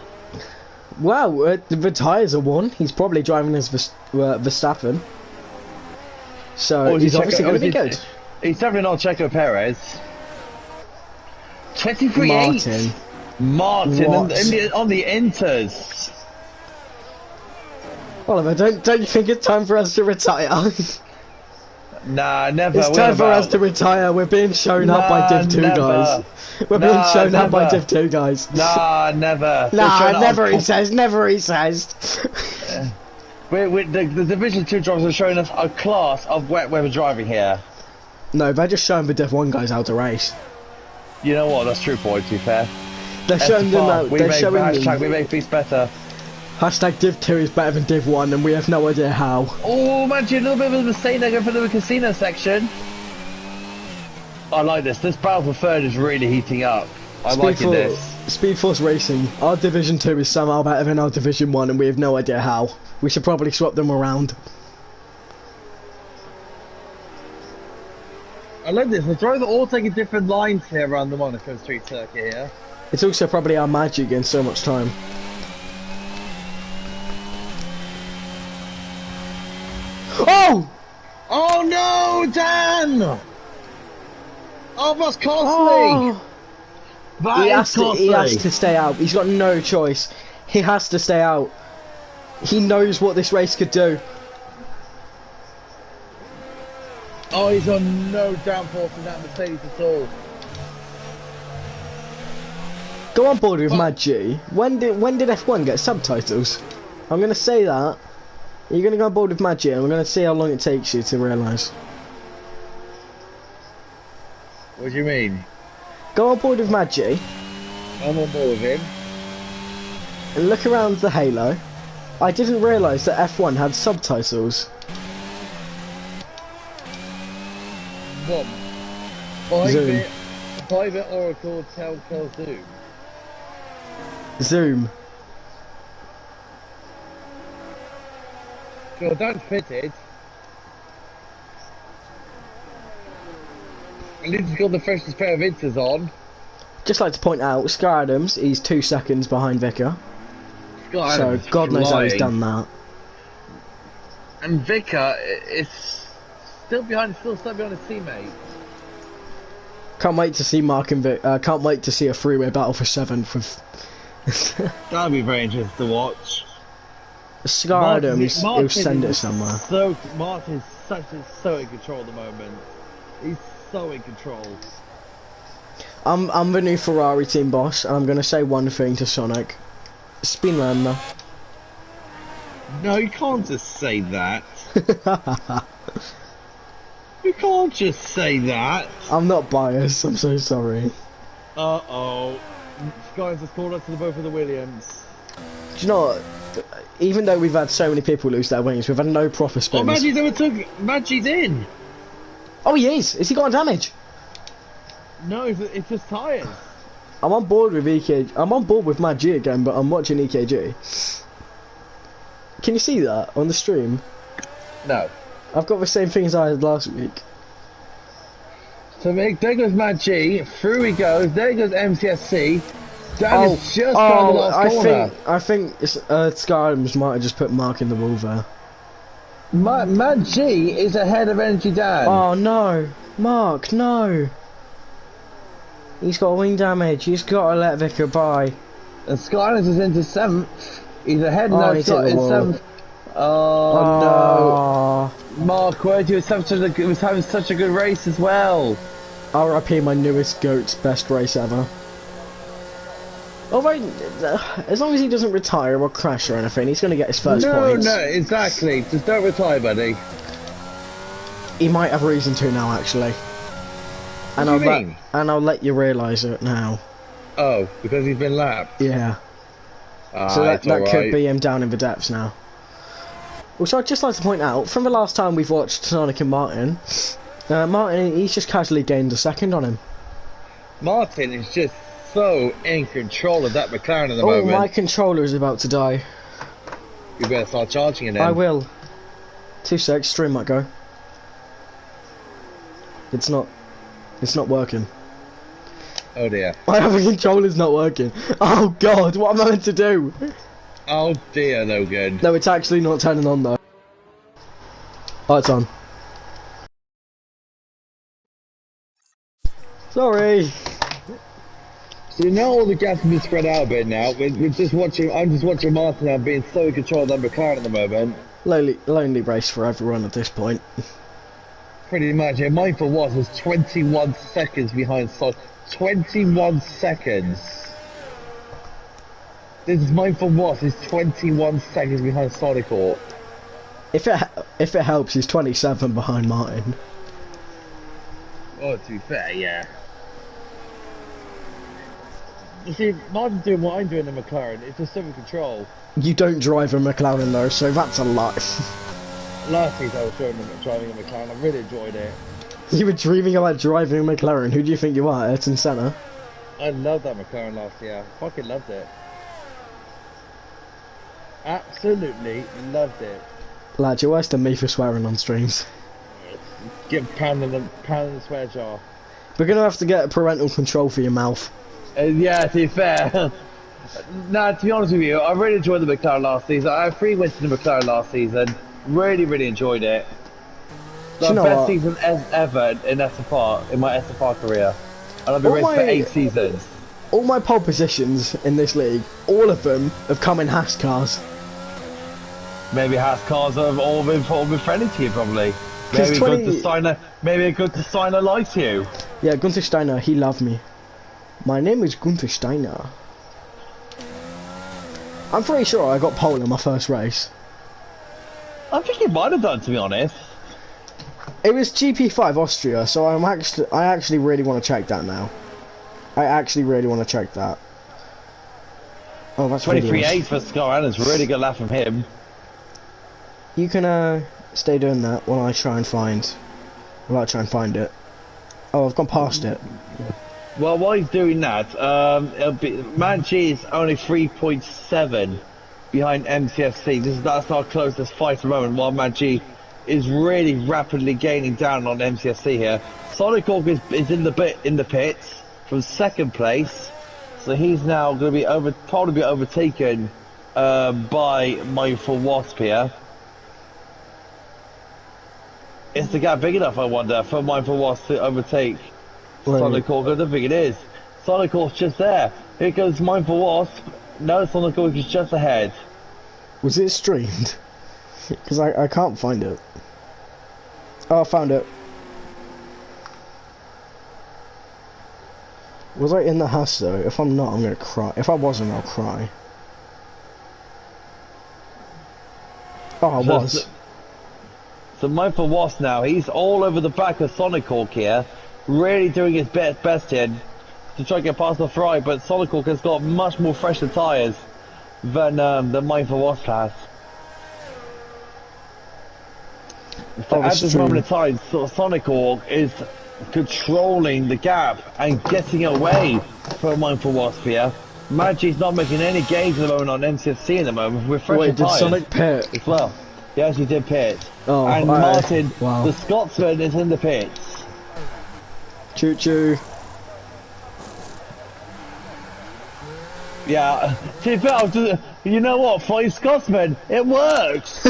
Well, the tyres are worn. He's probably driving as Verstappen. So he's obviously going to be good. He's definitely not Checo Perez. 23.8. Martin on the Inters. Oliver, don't you think it's time for us to retire? Nah, never. It's time for us to retire. We're being shown up by Div 2 never. guys. We're being shown up by Div 2 guys. Nah, never. Nah, never he says, never he says. The Division 2 drivers are showing us a class of wet weather driving here. No, they're just showing the Div 1 guys how to race. You know what, that's true, boy, to be fair. They're showing them out, they're showing hashtag we make things better. Hashtag Div 2 is better than Div 1 and we have no idea how. Oh, man, a little bit of a mistake there going for the casino section. I like this. This battle for third is really heating up. I'm liking this. Speed Force Racing. Our Division 2 is somehow better than our Division 1 and we have no idea how. We should probably swap them around. I like this. The drivers are all taking different lines here around the Monaco Street circuit here. It's also probably our magic getting so much time. Oh! Oh no, Dan! Oh, that's costly! Oh! He has costly. to stay out. He's got no choice. He has to stay out. He knows what this race could do. Oh, he's on no downforce in that Mercedes at all. Go on board with Mad G. When did F1 get subtitles? I'm gonna say that. You're gonna go on board with Mad G and we're gonna see how long it takes you to realise. What do you mean? Go on board with Mad G. I'm on board with him. And look around the halo. I didn't realise that F1 had subtitles. What? Zoom. Private Oracle Telco Zoom. Zoom. Sure, don't fit it. At least he's got the freshest pair of inters on. Just like to point out, Sky Adams, he's 2 seconds behind Vicar. Sky So Adams God knows how he's flying. done that. And Vicar is still behind his teammate. Can't wait to see Mark and Vic. Can't wait to see a freeway battle for 7th with That'll be very interesting to watch. Sky Adams. He'll send it somewhere. So Martin is so in control at the moment. He's so in control. I'm the new Ferrari team boss, and I'm gonna say one thing to Sonic: spin run. No, you can't just say that. You can't just say that. I'm not biased. I'm so sorry. Uh-oh. Guys, has called us to the both of the Williams. Do you know what? Even though we've had so many people lose their wings, we've had no proper spins. Oh, Maggie's in. Oh, he is. Is he got damage? No, it's just tyres. I'm on board with EKG. I'm on board with Mad G again, but I'm watching EKG. Can you see that on the stream? No. I've got the same thing as I had last week. So there goes Mad G, through he goes, there goes MCSC. Dan is just on the last corner. I think Sky Adams might have just put Mark in the wall there. Mad G is ahead of Energy Dan. Oh no, Mark, no. He's got wing damage. He's got to let Vicar by. And Skylands is into 7th. He's ahead now. He's hit the wall. 7th. Oh no. Mark Querty was having such a good race as well. RIP my newest GOAT's best race ever. Although, as long as he doesn't retire or crash or anything, he's going to get his first points. No, exactly. Just don't retire, buddy. He might have reason to now, actually. And I'll let you realise it now. Oh, because he's been lapped. Yeah. So that could be him down in the depths now. Also, I'd just like to point out, from the last time we've watched Sonic and Martin, Martin, he's just casually gained a second on him. Martin is just so in control of that McLaren at the moment. Oh, my controller is about to die. You better start charging it then. I will. 2 secs, stream might go. It's not working. Oh dear. My other controller's not working. Oh god, what am I meant to do? Oh dear, no good. No, it's actually not turning on though. Oh, it's on. Sorry. So now all the gas has been spread out a bit now. We're just watching. I'm just watching Martin now being so in control of that McLaren at the moment. Lonely race for everyone at this point. Pretty much. Yeah, mine for was 21 seconds behind Son. 21 seconds. This is mine for what is 21 seconds behind Sonic Hawk. If it helps, he's 27 behind Martin. Oh, to be fair, yeah. You see, Martin's doing what I'm doing in McLaren. It's just civil control. You don't drive a McLaren though, so that's a lie. Last season I was driving a McLaren. I really enjoyed it. You were dreaming about driving a McLaren. Who do you think you are, Ayrton Senna? I loved that McLaren last year. Fucking loved it. Absolutely loved it. Lad, you're worse than me for swearing on streams. Get pounding the swear jar. We're gonna have to get parental control for your mouth. Yeah, to be fair. Nah, to be honest with you, I really enjoyed the McLaren last season. I had 3 wins in the McLaren last season. Really enjoyed it. The best season ever in SFR, in my SFR career. And I've been racing for 8 seasons. All my pole positions in this league, all of them have come in Haas cars. Maybe Haas cars have all been friendly to you, probably. Maybe good to sign a like to you. Yeah, Gunther Steiner, he loved me. My name is Gunther Steiner. I'm pretty sure I got pole in my first race. I think you might have done, to be honest. It was GP5 Austria, so I actually really want to check that now. I actually really want to check that. Oh, that's 23.8 for Scar Allen's really good laugh from him. You can stay doing that while I try and find it. Oh, I've gone past it. Well, while he's doing that, Man G is only 3.7 behind MCFC. That's our closest fight at the moment, while Man G is really rapidly gaining down on MCFC here. Sonic Hawk is in the pits from 2nd place, so he's now going to be probably be overtaken by Mindful Wasp here. Is the gap big enough, I wonder, for Mindful Wasp to overtake Sonic Hawk? I don't think it is. Sonic Hawk's just there. Here goes Mindful Wasp. No, Sonic Hawk is just ahead. Was it streamed? Because I can't find it. Oh, I found it. Was I in the house though? If I'm not, I'm gonna cry. If I wasn't, I'll cry. Oh, I was. So Mindful Wasp now, he's all over the back of Sonic Hawk here. Really doing his best here to try to get past the Ferrari, but Sonic Hawk has got much more fresher tyres than Mindful Wasp has. So at this moment in time, Sonic Hawk is controlling the gap and getting away from Mindful Wasp here. Magi's not making any gains at the moment on MCFC at the moment with fresher tyres. Did Sonic pit as well? Yes, he did pit. Oh, and Martin, the Scotsman, is in the pits. Choo choo. Yeah, to be fair, you know what? Flying Scotsman, it works.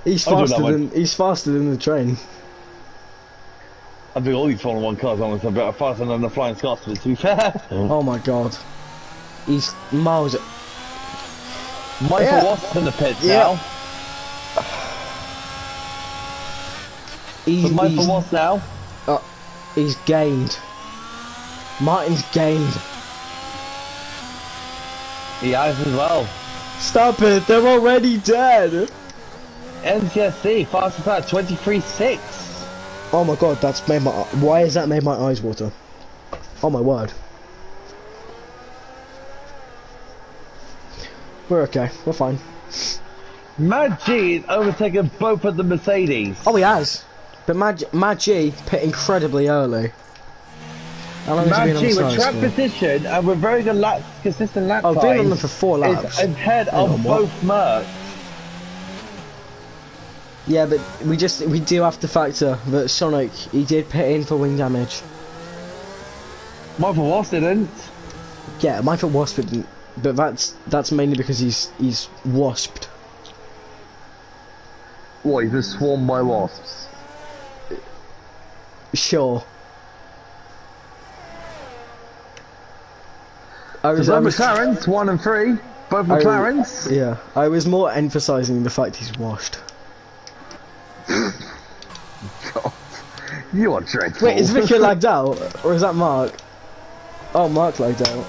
He's faster than the train. I think all these Formula 1 cars are a bit faster than the Flying Scotsman, to be fair. Oh my god. He's miles. Michael Watson's in the pits now. Michael Watts now. He's gained. Martin's gained. He has as well. Stop it! They're already dead. NCSC fastest at 23.6. Oh my god, that's made my. Why has that made my eyes water? Oh my word. We're okay. We're fine. Mad G is overtaken both of the Mercedes. Oh, he has. But Mad G pit incredibly early. Mad G with track position and with very good consistent lap times. Oh, been on them for 4 laps. Is ahead of both Mercs. Yeah, but we do have to factor that Sonic, he did pit in for wing damage. Michael Wasp didn't. Yeah, Michael Wasp didn't. But that's mainly because he's wasped. What, he's been swarmed by wasps? Sure. I So was, both McLarens, 1 and 3. Both McLarens. Yeah, I was more emphasising the fact he's washed. God, you are dreadful. Wait, is Vicky lagged out? Or is that Mark? Oh, Mark lagged out.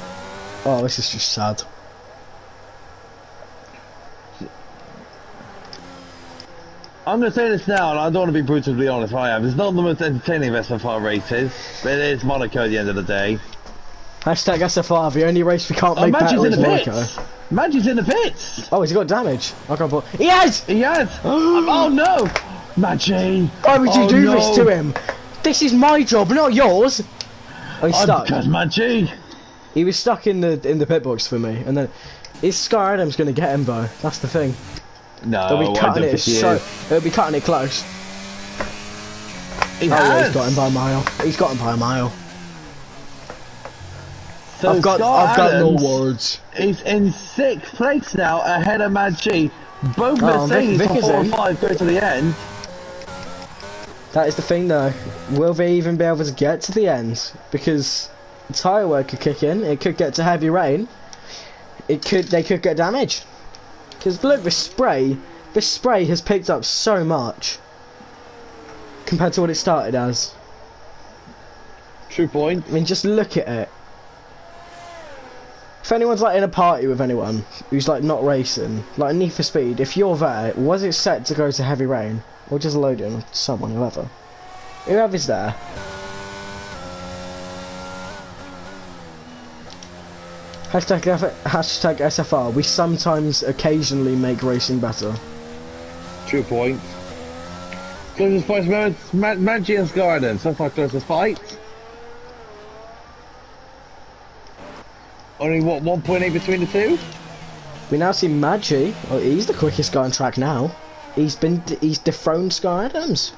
Oh, this is just sad. I'm going to say this now, and I don't want to be brutally honest, I am. It's not the most entertaining of SFR races, but it is Monaco at the end of the day. Hashtag SFR, the only race we can't make better is Monaco. Magic's in the pits! Oh, has he got damage? I can't put. He has! He has! Oh no! Maggi! Why would you do this to him? This is my job, not yours! Oh, he's stuck. Because Maggi! He was stuck in the pit box for me, and then is Sky Adams going to get him though? That's the thing. No, They'll be cutting it They'll be cutting it close. Yeah, he's got him by a mile. He's got him by a mile. So I've got no words. He's in 6th place now, ahead of Maggi. Both Mercedes from 4 and 5 go to the end. That is the thing though. Will they even be able to get to the end? Because tyre wear could kick in. It could get to heavy rain. They could get damage. Because look, this spray has picked up so much compared to what it started as. True point. I mean, just look at it. If anyone's like in a party with anyone who's like not racing, like Need for Speed, if you're there, was it set to go to heavy rain? Or just loading with someone, whoever's there. Hashtag SFR, we sometimes occasionally make racing better. True point. Closest fight moments, Maggi and Garden. So far closest fight. Only what, 1.8 between the two? We now see Maggi. Oh, he's the quickest guy on track now. He's dethroned Sky Adams.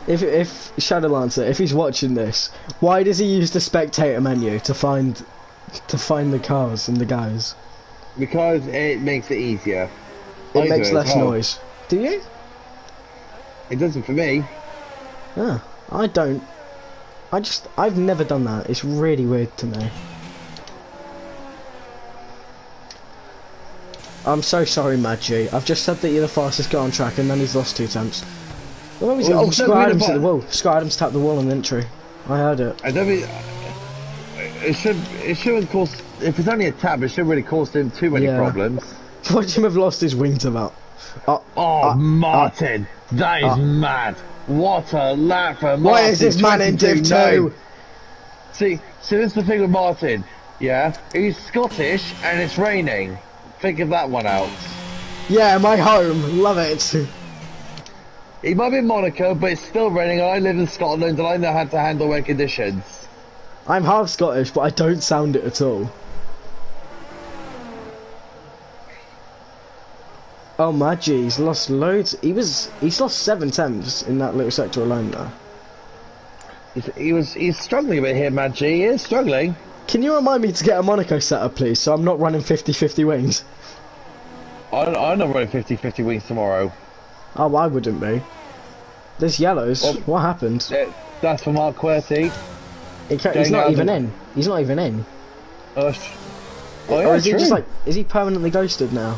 If Shadowlancer, if he's watching this, why does he use the spectator menu to find the cars and the guys? Because it makes it easier. It makes less noise. Do you? It doesn't for me. Ah, I don't. I've never done that. It's really weird to me. I'm so sorry, Maggi. I've just said that you're the fastest guy on track, and then he's lost 2 attempts. Oh, Sky Adams hit the wall. Sky Adams tapped the wall on the entry. I heard it. I don't think it shouldn't cause. If it's only a tab, it shouldn't really cause him too many problems. Watch him have lost his wing to that. Martin, that is mad. What a lap for Martin. Why is this man in Div 2? See, this is the thing with Martin. Yeah, he's Scottish and it's raining. Figure that one out. Yeah, my home. Love it. He might be in Monaco, but it's still raining, and I live in Scotland, and I know how to handle wet conditions. I'm half Scottish, but I don't sound it at all. Oh, Maggi's lost loads. He's lost 7 attempts in that little sector alone now. He's struggling a bit here, Maggi. He is struggling. Can you remind me to get a Monaco setup, please, so I'm not running 50-50 wings? I'm not running 50-50 wings tomorrow. Oh, I wouldn't be. There's yellows. Well, what happened? That's for Mark Querty. He's not even in. He's not even in. Yeah, or is he just like? Is he permanently ghosted now?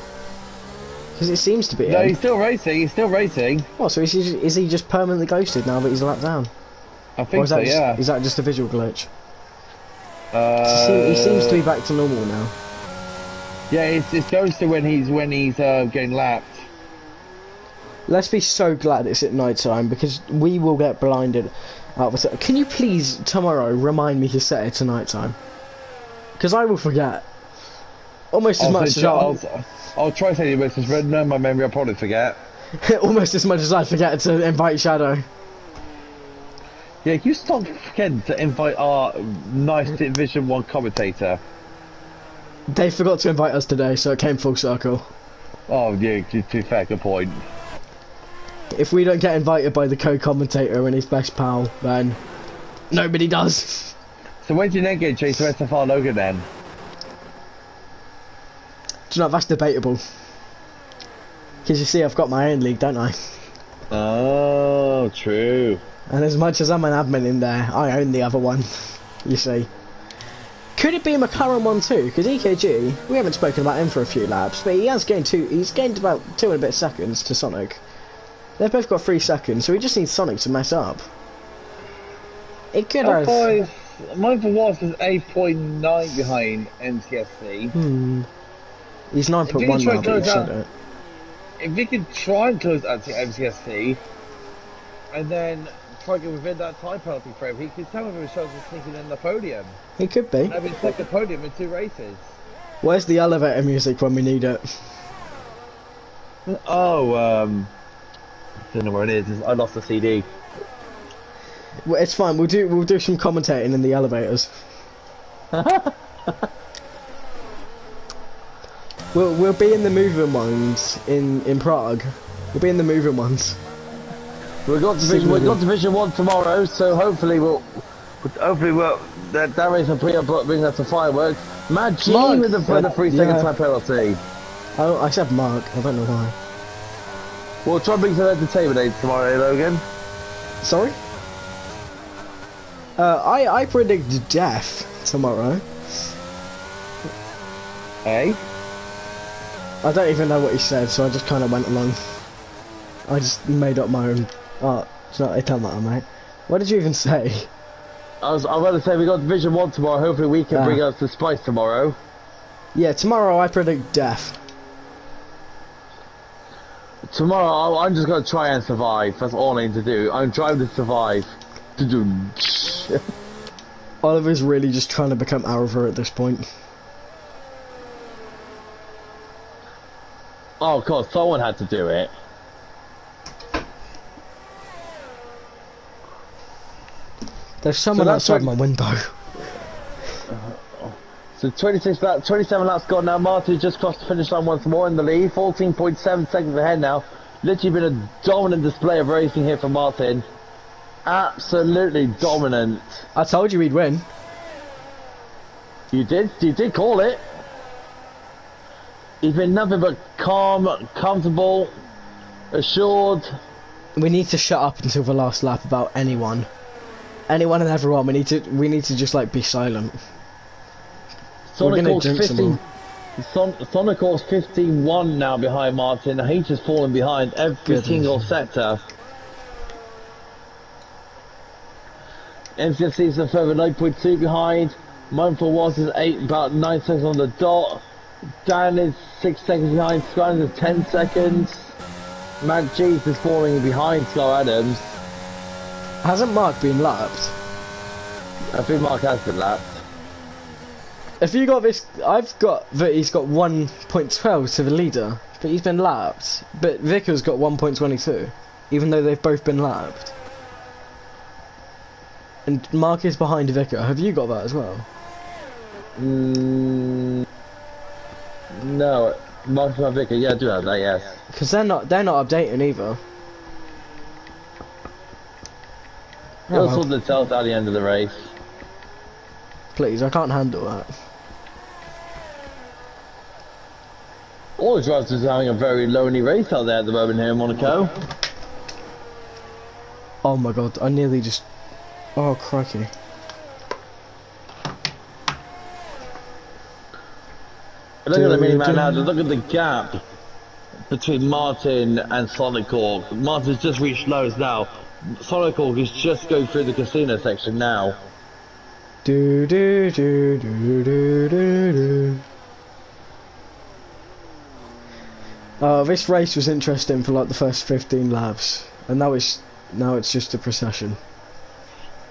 Because it seems to be. No, he's still racing. He's still racing. Oh, so is he just permanently ghosted now that he's a lap down? I think so. Yeah. Is that just a visual glitch? He seems to be back to normal now. Yeah, it's ghosted when he's getting lapped. Let's be so glad it's at night time, because we will get blinded out of it. Can you please tomorrow remind me to set it to night time? Because I will forget. Almost as much as I'll try to say it, but it's no my memory. I'll probably forget. Almost as much as I forget to invite Shadow. Yeah, you stop forgetting to invite our nice Division 1 commentator. They forgot to invite us today, so it came full circle. Oh yeah, too fair, good point. If we don't get invited by the co-commentator and his best pal, then nobody does. So when do you then get chased to SFR Logan then? Do you know, that's debatable. Because you see, I've got my own league, don't I? Oh, Oh, true. And as much as I'm an admin in there, I own the other one. You see. Could it be a McLaren one too? Because EKG, we haven't spoken about him for a few laps, but he has gained he's gained about 2 and a bit seconds to Sonic. They've both got 3 seconds, so he just needs Sonic to mess up. It could have... Mine for once is 8.9 behind MCSC. He's 9.1 now, but he said it. If we could try and close out to MCSC, and then try to get within that time penalty frame, he could tell if a chance of sneaking in the podium. He could be. Having second podium in 2 races. Where's the elevator music when we need it? Oh, I don't know where it is. I lost the CD. Well, it's fine. We'll do some commentating in the elevators. We'll be in the moving ones in Prague. We'll be in the moving ones. We've got Division 1 tomorrow, so hopefully that race will bring us to fireworks. Mad G with the 3-second time penalty. Oh, I said Mark. I don't know why. We'll try and bring some entertainment tomorrow, Logan. Sorry? I predict death tomorrow. Hey? I don't even know what he said, so I just kind of went along. I just made up my own. Oh, it's not. It don't matter, mate. What did you even say? I was going to say we got Division 1 tomorrow. Hopefully we can bring us the spice tomorrow. Yeah, tomorrow I predict death. Tomorrow I'm just going to try and survive. That's all I need to do. I'm trying to survive. Oliver's really just trying to become Arrover at this point. Oh, of course, someone had to do it. There's someone outside my window. So 27 laps gone now. Martin just crossed the finish line once more in the lead. 14.7 seconds ahead now. Literally been a dominant display of racing here from Martin. Absolutely dominant. I told you he'd win. You did call it. He's been nothing but calm, comfortable, assured. We need to shut up until the last lap about anyone and everyone. We need to just like be silent. Sonical's 51 now behind Martin. He's just fallen behind every single sector. MCFC's a further 9.2 behind. Mindful was is about 9 seconds on the dot. Dan is 6 seconds behind. Skyline is 10 seconds. Mad G's is falling behind Scar Adams. Hasn't Mark been lapped? I think Mark has been lapped. If you got this, I've got that he's got 1.12 to the leader, but he's been lapped. But Vickers got 1.22, even though they've both been lapped. And Mark is behind Vicker. Have you got that as well? No, Mark and Vicker. Yeah, I do have that. Yes. Because they're not updating either. You'll sort themselves out at the end of the race. Please, I can't handle that. All the drivers are having a very lonely race out there at the moment here in Monaco. Oh my god, I nearly just... Oh, crikey. Look at the mini-man now, look at the gap between Martin and Sonic Hawk. Martin's just reached lows now. Sonic Hawk is just going through the casino section now. Do do do do do do do. This race was interesting for like the first 15 laps, and now it's just a procession.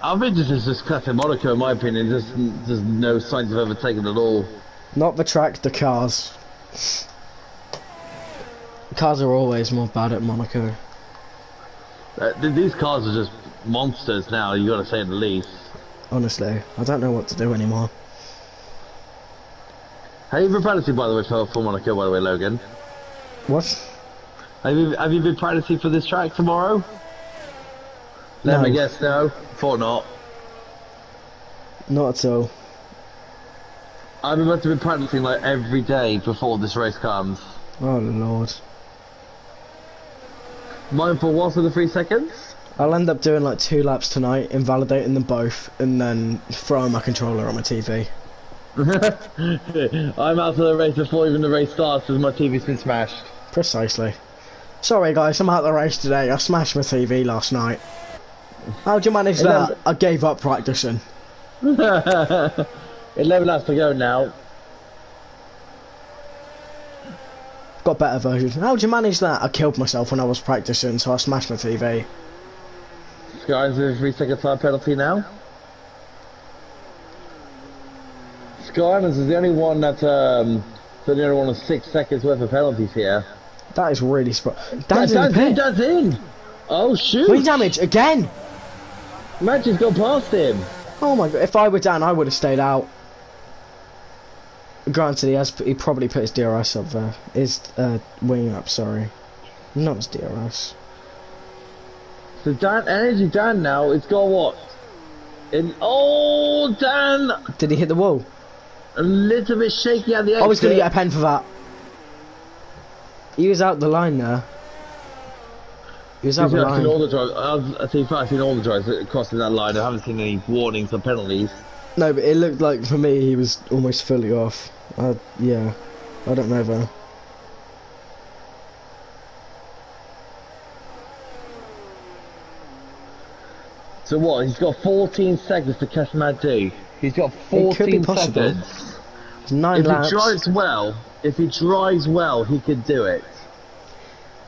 I think this is just classic Monaco, in my opinion. There's no signs of overtaking at all. Not the track, the cars. The cars are always more bad at Monaco. These cars are just monsters now. You got to say the least. Honestly, I don't know what to do anymore. Have you been practicing, by the way, for Monaco, by the way, Logan? What? Have you been practicing for this track tomorrow? Let me guess, no. Thought not. Not at all. I'm about to be practicing like every day before this race comes. Oh lord. Mindful was for the 3 seconds? I'll end up doing like 2 laps tonight, invalidating them both, and then throwing my controller on my TV. I'm out of the race before even the race starts because my TV's been smashed. Precisely. Sorry guys, I'm out of the race today. I smashed my TV last night. How'd you manage that? I gave up practicing. 11 laps to go now. Got better versions. How'd you manage that? I killed myself when I was practicing, so I smashed my TV. Sky's a 3-second time penalty now. Skylanders is the only one that's the only one with 6 seconds worth of penalties here. That is really Dan's in. Oh shoot! 3 damage again. Match has gone past him. Oh my god! If I were Dan, I would have stayed out. Granted, he probably put his DRS up there. His wing up, sorry, not his DRS. So Dan now, it's got what? Oh, Dan! Did he hit the wall? A little bit shaky at the exit. I was going to get a pen for that. He was out the line there. He was out the line. I've seen all the drives crossing that line. I haven't seen any warnings or penalties. No, but it looked like, for me, he was almost fully off. Yeah, I don't know though. So what? He's got 14 seconds to catch Mad D. He's got 14 seconds. 9 laps. If he drives well, he could do it.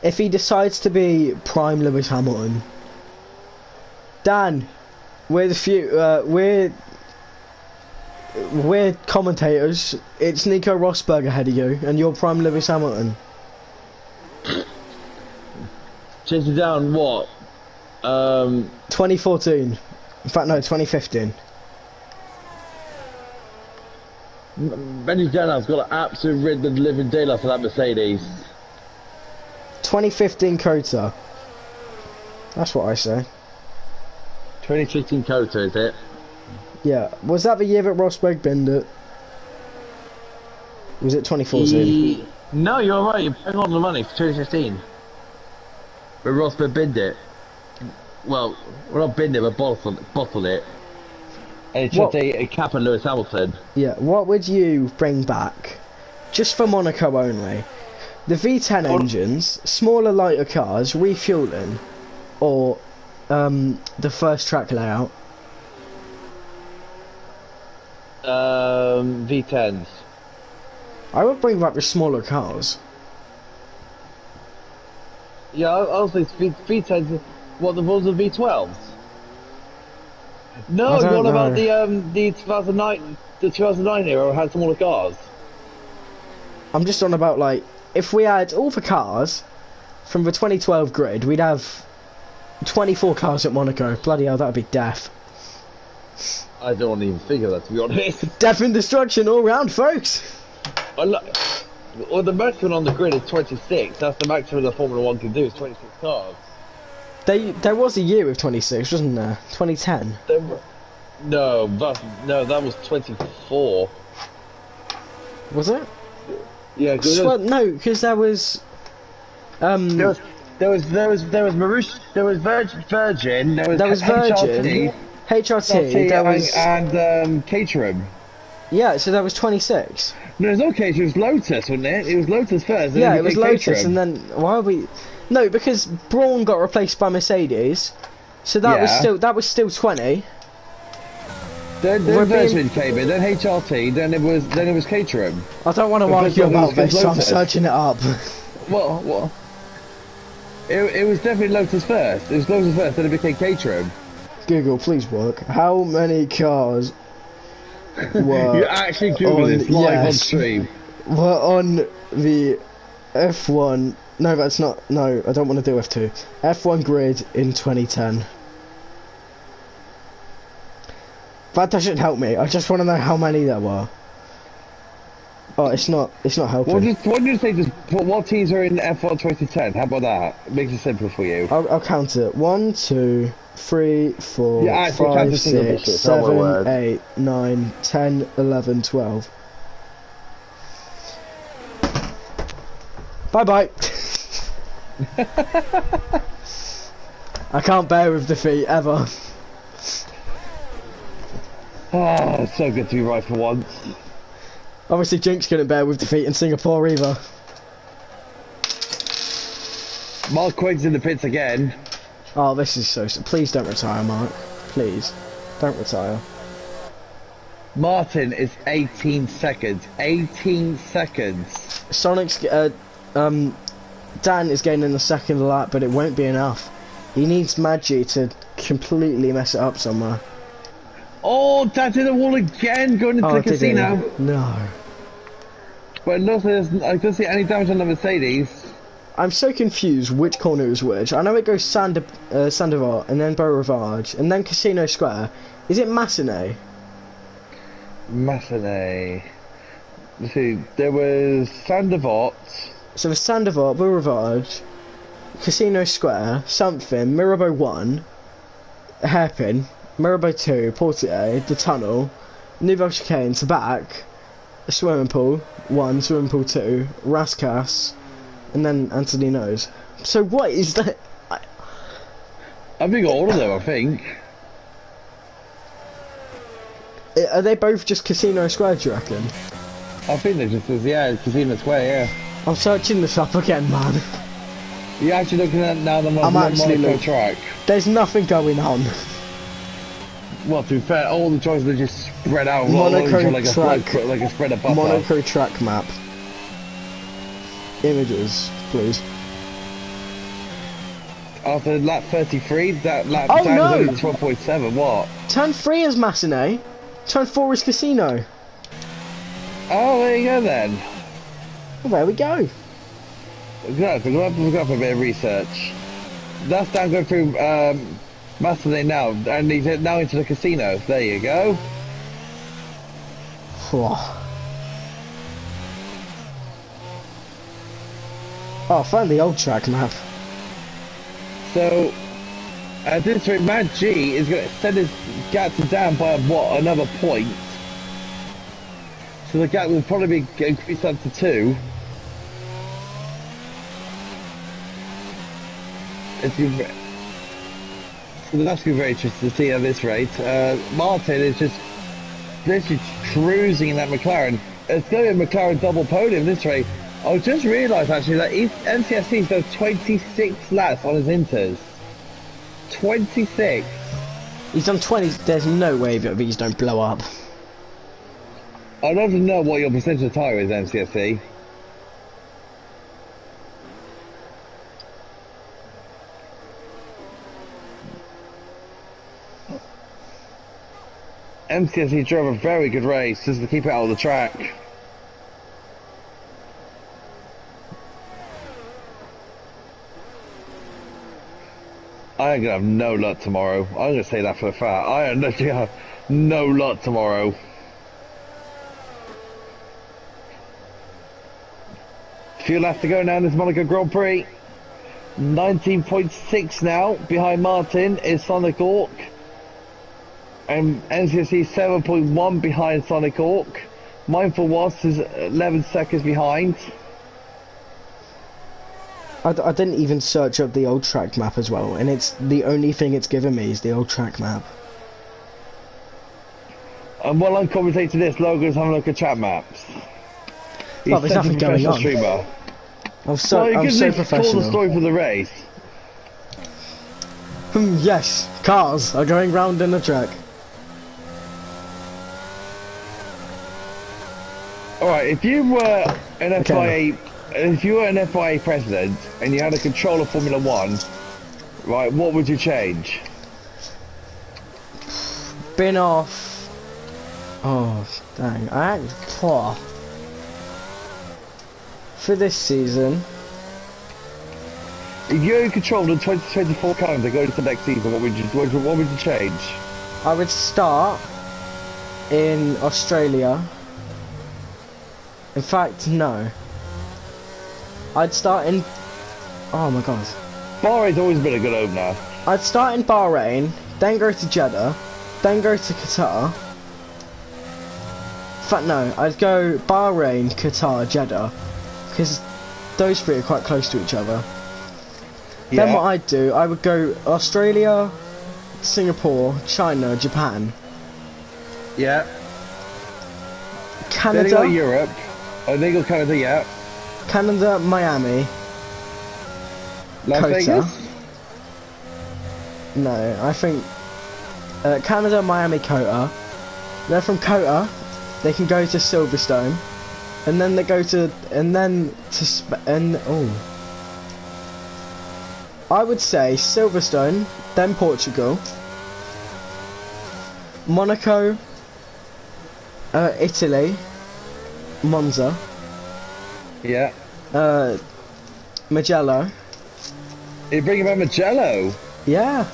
If he decides to be prime Lewis Hamilton, Dan, we're commentators. It's Nico Rosberg ahead of you, and you're prime Lewis Hamilton. Chase it down. What? 2014. In fact, no, 2015. Benji Janow's got an absolute rid of the living daylight for that Mercedes. 2015 Kota. That's what I say. 2015 Kota, is it? Yeah. Was that the year that Rosberg binned it? Was it 2014? No, you're right. You're paying on the money for 2015. But Rosberg binned it. Well, not binned it, but bottled it. And it took a cap on Lewis Hamilton. Yeah, what would you bring back? Just for Monaco only. The V10 engines, smaller, lighter cars, refueling, or the first track layout? V10s. I would bring back the smaller cars. Yeah, I was thinking V10s. What, the ones with V12s? No, you're on about the 2009 era had smaller cars. I'm just on about, like, if we had all the cars from the 2012 grid, we'd have 24 cars at Monaco. Bloody hell, that'd be death. I don't even think of that, to be honest. Death and destruction all round, folks. Well, the maximum on the grid is 26. That's the maximum the Formula 1 can do, is 26 cars. There was a year with 26, wasn't there? 2010. No, that was 24. Was it? Yeah, no, because there was. There was Marush, there was Virgin, there was Virgin, HRT, there was and Caterham. Yeah, so there was 26. No, it was not Caterham. It was Lotus, wasn't it? It was Lotus first. Yeah, it was Lotus, and then why are we? No, because Braun got replaced by Mercedes, so that was still 20. Then Virgin came in, then HRT, then it was Caterham. I don't want to argue about this, so I'm searching it up. What? It was definitely Lotus first. It was Lotus first, then it became Caterham. Google, please work. How many cars were you actually Google this live on stream? Were on the F1. No, that's not. No, I don't want to do F2. F1 grid in 2010. That doesn't help me. I just want to know how many there were. Oh, it's not helping. What did you say? Just what teams are in F1 2010? How about that? It makes it simple for you. I'll count it. 1, 2, 3, 4, 5, 6, 7, 8, 9, 10, 11, 12. Bye bye. I can't bear with defeat ever. Oh, it's so good to be right for once. Obviously, Jinx couldn't bear with defeat in Singapore either. Mark Quigg's in the pits again. Oh, this is so... Please don't retire, Mark. Please. Don't retire. Martin is 18 seconds. 18 seconds. Sonic's... Dan is gaining the second lap, but it won't be enough. He needs Magi to completely mess it up somewhere. Oh, Dan did a wall again, going into the casino. No. But look, I don't see any damage on the Mercedes. I'm so confused which corner is which. I know it goes Sandoval, and then Beau Rivage, and then Casino Square. Is it Massenet? Massenet. Let's see, there was Sandoval. So the Sandoval, Beau Rivage, Casino Square, something, Mirabeau 1, Hairpin, Mirabeau 2, Portier, the Tunnel, Nouvelle Chicane to back, a Swimming Pool 1, Swimming Pool 2, Rascasse, and then Anthony Knows. So what is that? I think all of them, I think. Are they both just Casino Square, do you reckon? I think they're just, yeah, Casino Square, yeah. I'm searching this up again, man. You're actually looking at now the Monaco track. There's nothing going on. Well, to be fair, all the choices are just spread out Monaco like a spread of butter. Monaco track map. Images, please. After lap 33, that lap oh, down no! is only 12.7, what? Turn 3 is Massenet. Turn 4 is Casino. Oh, there you go then. Well, there we go. Exactly, we'll have to look up a bit of research. That's down going through Massenet now, and he's now into the casino. There you go. Oh, find the old track map. So, at this rate, Mad G is going to send his gap down by, what, another point. So the gap will probably be increased up to 2. So that's going to be very interesting to see at this rate. Martin is just literally cruising in that McLaren. It's going to be a McLaren double podium this rate. I just realised actually that MCSC's done 26 laps on his Inters. 26. He's done 20. There's no way that these don't blow up. I'd love to know what your percentage of tyre is, MCSC. MCSC drove a very good race just to keep it out of the track. I ain't gonna have no luck tomorrow. I'm gonna say that for a fact. I am literally have no luck tomorrow. Few laps to go now in this Monaco Grand Prix. 19.6 now. Behind Martin is Sonic Orc. And NCSC 7.1 behind Sonic Orc. Mindful Wasp is 11 seconds behind. I didn't even search up the old track map as well, and it's the only thing it's given me is the old track map. And while I'm commentating this, Logan's having a look at chat maps. Well, there's nothing going on. Streamer. I'm so professional. Call the story for the race. Yes, cars are going round in the track. Alright, if you were an FIA president and you had a control of Formula 1, right, what would you change? Bin off. Oh, dang. For this season. If you had control of the 2024 calendar going into next season, what would you change? I would start in Australia. In fact, no. I'd start in... Oh my god. Bahrain's always been a good opener. I'd start in Bahrain, then go to Jeddah, then go to Qatar. In fact, no. I'd go Bahrain, Qatar, Jeddah. Because those three are quite close to each other. Then what I'd do, I would go Australia, Singapore, China, Japan. Yeah. Canada. Then you go Europe. Oh, then you go Canada, yeah. Canada, Miami. Las Kota. Vegas? No, I think Canada, Miami, Kota. Then from Kota, they can go to Silverstone, and then they go to I would say Silverstone, then Portugal, Monaco, Italy, Monza, Yeah. Mugello. You bring back Mugello? Yeah.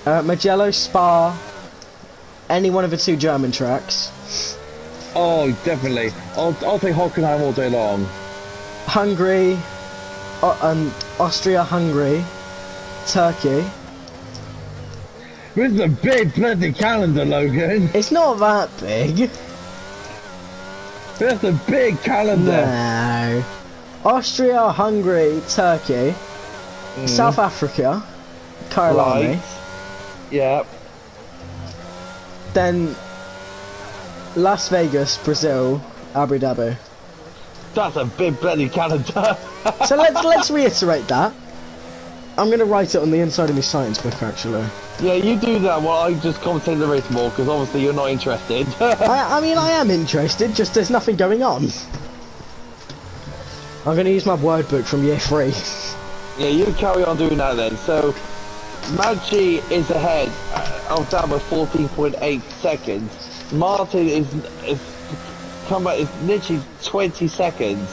Mugello, Spa, any one of the 2 German tracks. Oh, definitely. I'll take Hockenheim all day long. Hungary, Austria, Hungary, Turkey. This is a big bloody calendar, Logan. It's not that big. That's a big calendar. No. Austria, Hungary, Turkey, South Africa, Kyalami. Right. Yeah. Then Las Vegas, Brazil, Abu Dhabi. That's a big bloody calendar. So let's reiterate that. I'm gonna write it on the inside of my science book actually. Yeah, you do that while I just commentate the race more, because obviously you're not interested. I mean I am interested, just there's nothing going on. I'm gonna use my word book from year 3. Yeah, you carry on doing that then. So, Maggi is ahead of that by 14.8 seconds. Martin is literally 20 seconds.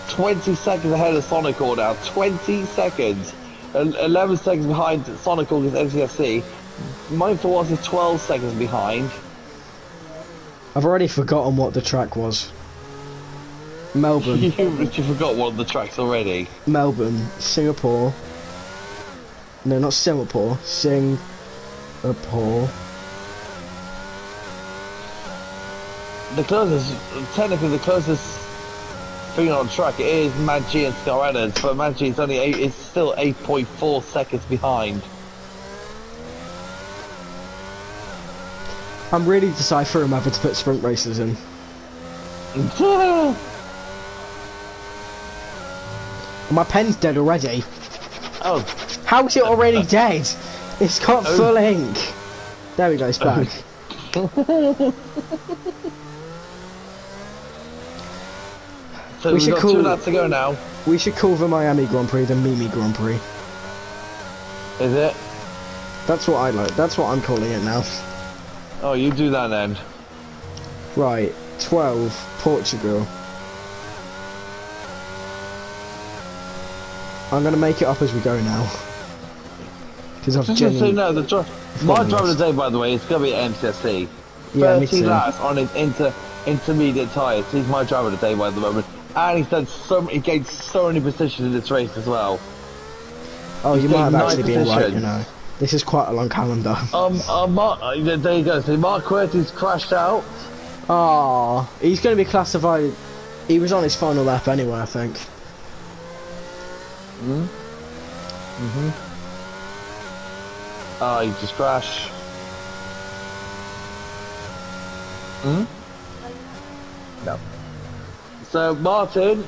20 seconds ahead of Sonical now. 20 seconds. 11 seconds behind Sonical is NCFC. Mindful was is 12 seconds behind. I've already forgotten what the track was. Melbourne. You forgot one of the tracks already. Melbourne, Singapore. No, not Singapore. Singapore. Technically the closest thing on track is Maggi and Scarretta's, but Maggi is it's still 8.4 seconds behind. I'm really deciphering whether to put sprint races in. My pen's dead already. Oh. How is it already dead? It's got full ink. There we go, it's back. So we've got 2 laps to go now. We should call the Miami Grand Prix the Mimi Grand Prix. Is it? That's what I like. That's what I'm calling it now. Oh, you do that then. Right, 12, Portugal. I'm gonna make it up as we go now. Because I've genuinely... No, my driver of the day, by the way, is going to be MCSC. Yeah, 30 laps on his intermediate tyres. He's my driver of the day, by the moment. And he gained so many positions in this race as well. Oh, you might have actually been right, you know. This is quite a long calendar. There you go. So Mark Curtis crashed out. Ah, he's going to be classified. He was on his final lap anyway, I think. He just crashed. No. So Martin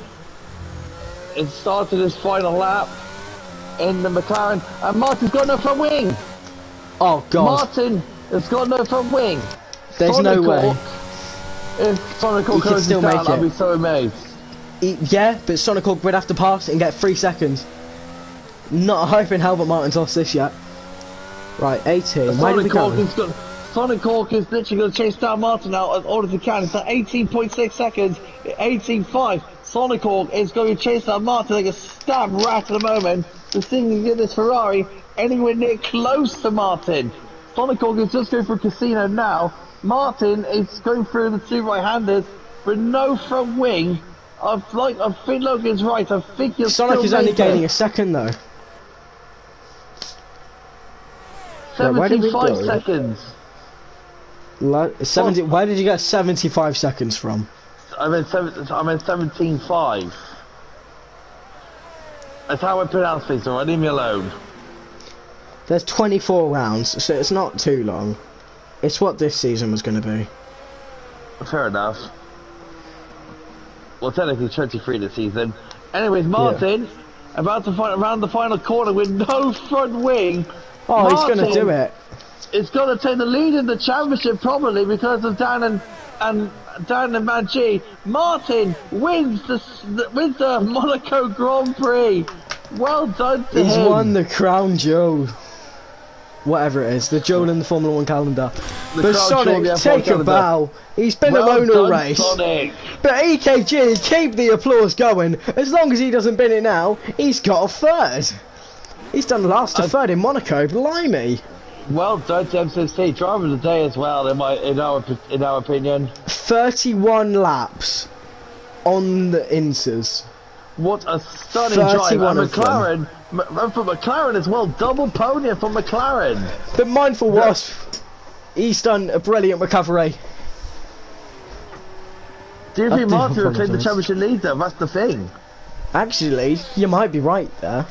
has started his final lap in the McLaren, and Martin's got no front wing. Oh God! Martin has got no front wing. There's no way. If Sonical could still make it, I'd be so amazed. Yeah, but Sonical would have to pass and get 3 seconds. Not hoping Halbert Martin's lost this yet. Right, 18. Where did we go? Sonic Hawk is literally going to chase down Martin out as hard as he can. It's at 18.6 seconds, 18.5. Sonic Hawk is going to chase down Martin like a stab rat at the moment. The thing is get this Ferrari anywhere near close to Martin. Sonic Hawk is just going for a casino now. Martin is going through the 2 right-handers with no front wing. I think Logan's right. I think he'll Sonic is only gaining a second though. 75 seconds. 70. Where did you get 75 seconds from? I meant 17.5. That's how I pronounce things, so leave me alone. There's 24 rounds, so it's not too long. It's what this season was going to be. Fair enough. Well, technically 23 this season. Anyways, Martin, about to find around the final corner with no front wing. Oh, Martin, he's going to do it. It's going to take the lead in the championship probably because of Dan and Manji. Martin wins the Monaco Grand Prix. Well done to him. He's won the crown jewel. Whatever it is, the jewel in the Formula 1 calendar. But Sonic, take a bow. He's been alone all race. Sonic. But EKG, keep the applause going. As long as he doesn't bin it now, he's got a third. He's done last to third in Monaco, blimey. Well done to MCC, driver of the day as well, in our opinion. 31 laps on the Insers. What a stunning drive! And McLaren, for McLaren as well, double podium for McLaren. But mindful Wasp, he's done a brilliant recovery. Do you think Martin will claim the championship lead though? That's the thing. Actually, you might be right there.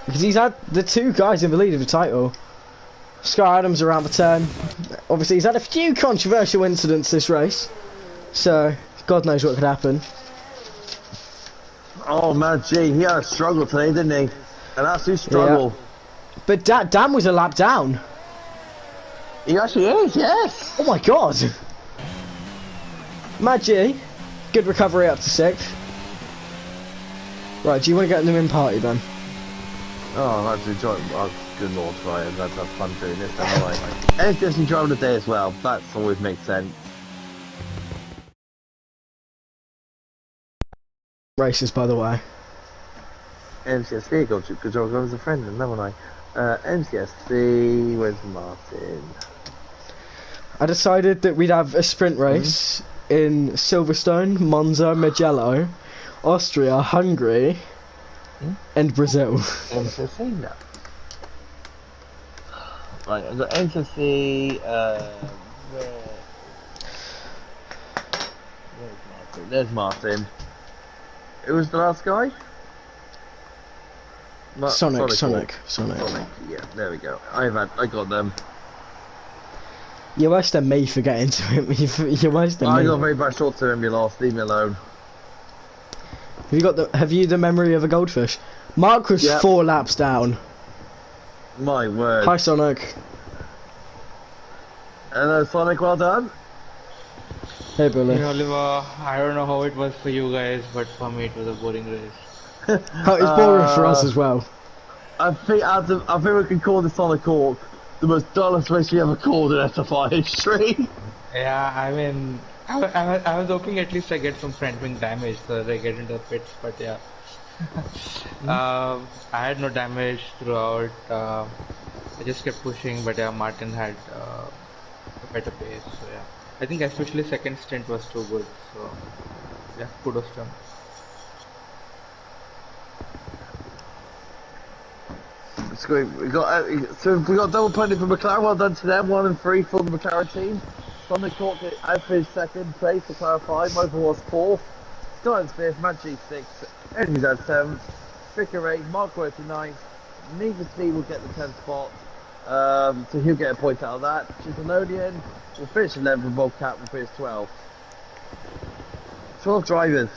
Because he's had the two guys in the lead of the title. Sky Adams around the turn. Obviously, he's had a few controversial incidents this race. So, God knows what could happen. Oh man, gee, he had a struggle today, didn't he? An absolute struggle. Yeah. But Dan was a lap down. He actually is, yes. Oh my God. Maggie, good recovery up to 6th. Right, do you want to get in the win party then? Oh, that's enjoy. Oh, good lord, Ryan, that's fun doing this. And it's just driver of the day as well. That always makes sense. Races, by the way. MCSC, good job, I was a friend, and never mind. MCSC, where's Martin? I decided that we'd have a sprint race in Silverstone, Monza, Mugello, Austria, Hungary, and Brazil. MCSC, no. Right, I've got MCSC, There's Martin. Who was the last guy? Sonic. Yeah, there we go. I got them. You're worse than me for getting to him. You're worse than me. I got very bad short term. You lost. Leave me alone. Have you the memory of a goldfish? Mark was 4 laps down. My word. Hi, Sonic. Hello, Sonic. Well done. Hey, Billy. Hey, Oliver. I don't know how it was for you guys, but for me it was a boring race. Oh, it's boring for us as well. I think we can call this Sonic Hawk the most dullest race we ever called in SFI history. Yeah, I mean, I was hoping at least I get some front wing damage so that I get into the pits, but yeah. I had no damage throughout. I just kept pushing, but yeah, Martin had a better pace, so yeah. I think especially second stint was too good, so yeah, kudos to him. It's great. We got double podium for McLaren. Well done to them. 1 and 3 for the McLaren team. Sonic Hawk finished second place to clarify. Motor was 4th. Sky's 5th. Maggi 6th. Henry's at 7th. Vicker 8th. Mark Worthy 9th. Neither team will get the 10th spot. So he'll get a point out of that. Chisolodian will finish 11th. and Bobcat will finish 12th. 12 drivers.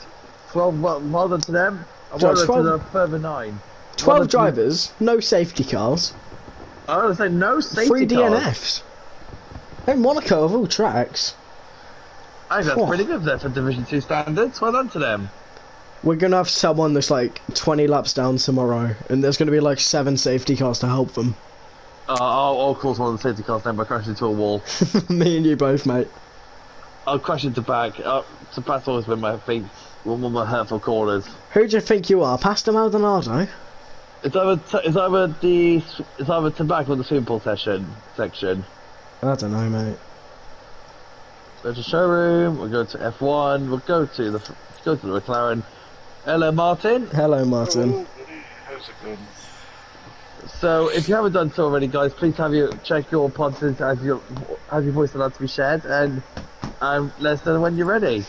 12. Well done to them. And well done to the further 9. 12 drivers, no safety cars. I was going to say no safety 3 cars. DNFs. In Monaco of all tracks. I think that's pretty good there for Division 2 standards. Well done to them. We're going to have someone that's like 20 laps down tomorrow, and there's going to be like 7 safety cars to help them. I'll cause one of the safety cars then by crashing into a wall. Me and you both, mate. I'll crash into back. So that's always been my thing. One of my hurtful corners. Who do you think you are, Pastor Maldonado? It's either tobacco or the swimming pool section. I don't know, mate. Go to showroom. We'll go to F1. We'll go to the McLaren. Hello, Martin. Hello, Martin. Hello, how's it going? So, if you haven't done so already, guys, please check your pods as your voice allowed to be shared, and let us know when you're ready.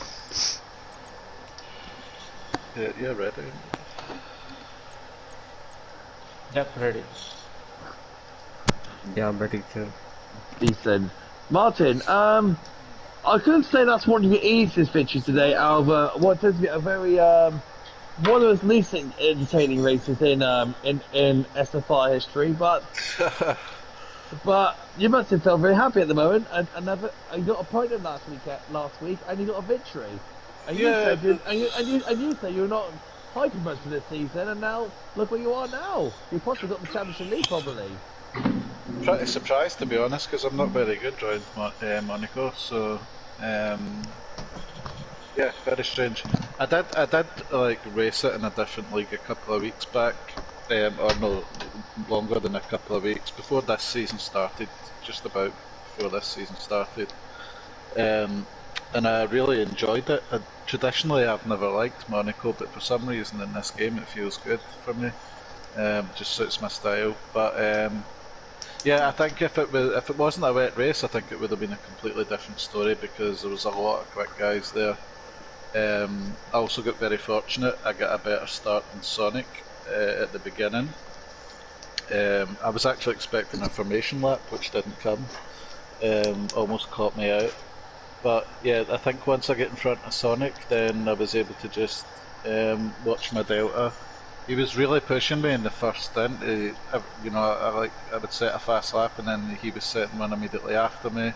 Yeah, ready. Yep, ready. Yeah, I'm ready too. Decent. Martin, I couldn't say that's one of your easiest victories today out of what tends to be a very one of the least entertaining races in SFI history, but you must have felt very happy at the moment. You got a podium last week, and you got a victory. And you Yeah, said you said you're not hyping much for this season, and now look where you are now. You possibly got the championship lead, probably. pretty surprised to be honest, because I'm not very good around Monaco. So, yeah, very strange. I did like race it in a different league a couple of weeks back, or no, longer than a couple of weeks before this season started. Just about before this season started. And I really enjoyed it. Traditionally, I've never liked Monaco, but for some reason in this game it feels good for me. Just suits my style. But yeah, I think if it wasn't a wet race, I think it would have been a completely different story because there was a lot of quick guys there. I also got very fortunate. I got a better start than Sonic at the beginning. I was actually expecting a formation lap, which didn't come. Almost caught me out. But yeah, I think once I get in front of Sonic, then I was able to just watch my delta. He was really pushing me in the first stint. I would set a fast lap, and then he was setting one immediately after me.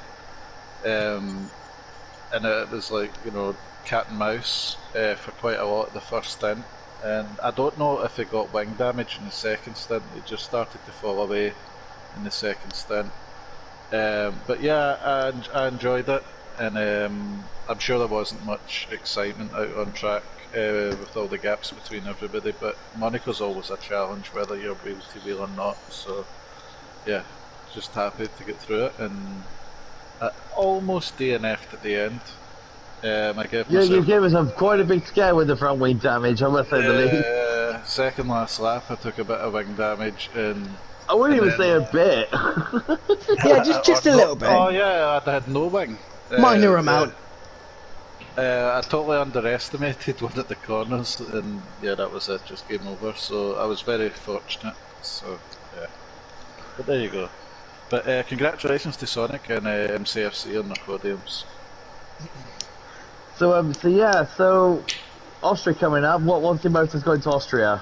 And it was like, cat and mouse for quite a lot of the first stint. And I don't know if he got wing damage in the second stint. He just started to fall away in the second stint. But yeah, I enjoyed it, and I'm sure there wasn't much excitement out on track with all the gaps between everybody. But Monaco's always a challenge, whether you're wheel to wheel or not. So yeah, just happy to get through it, and I almost DNF'd at the end. I gave myself, You gave us quite a big scare with the front wing damage, I must say the least. second last lap I took a bit of wing damage, and I wouldn't even say a bit. Yeah, just a little bit. Oh yeah, I had no wing. Minor amount. I totally underestimated one at the corners, and yeah, that was it, just game over. So I was very fortunate. So yeah, but there you go. But congratulations to Sonic and MCFC on their podiums. So Austria coming up. What's the most that's going to Austria?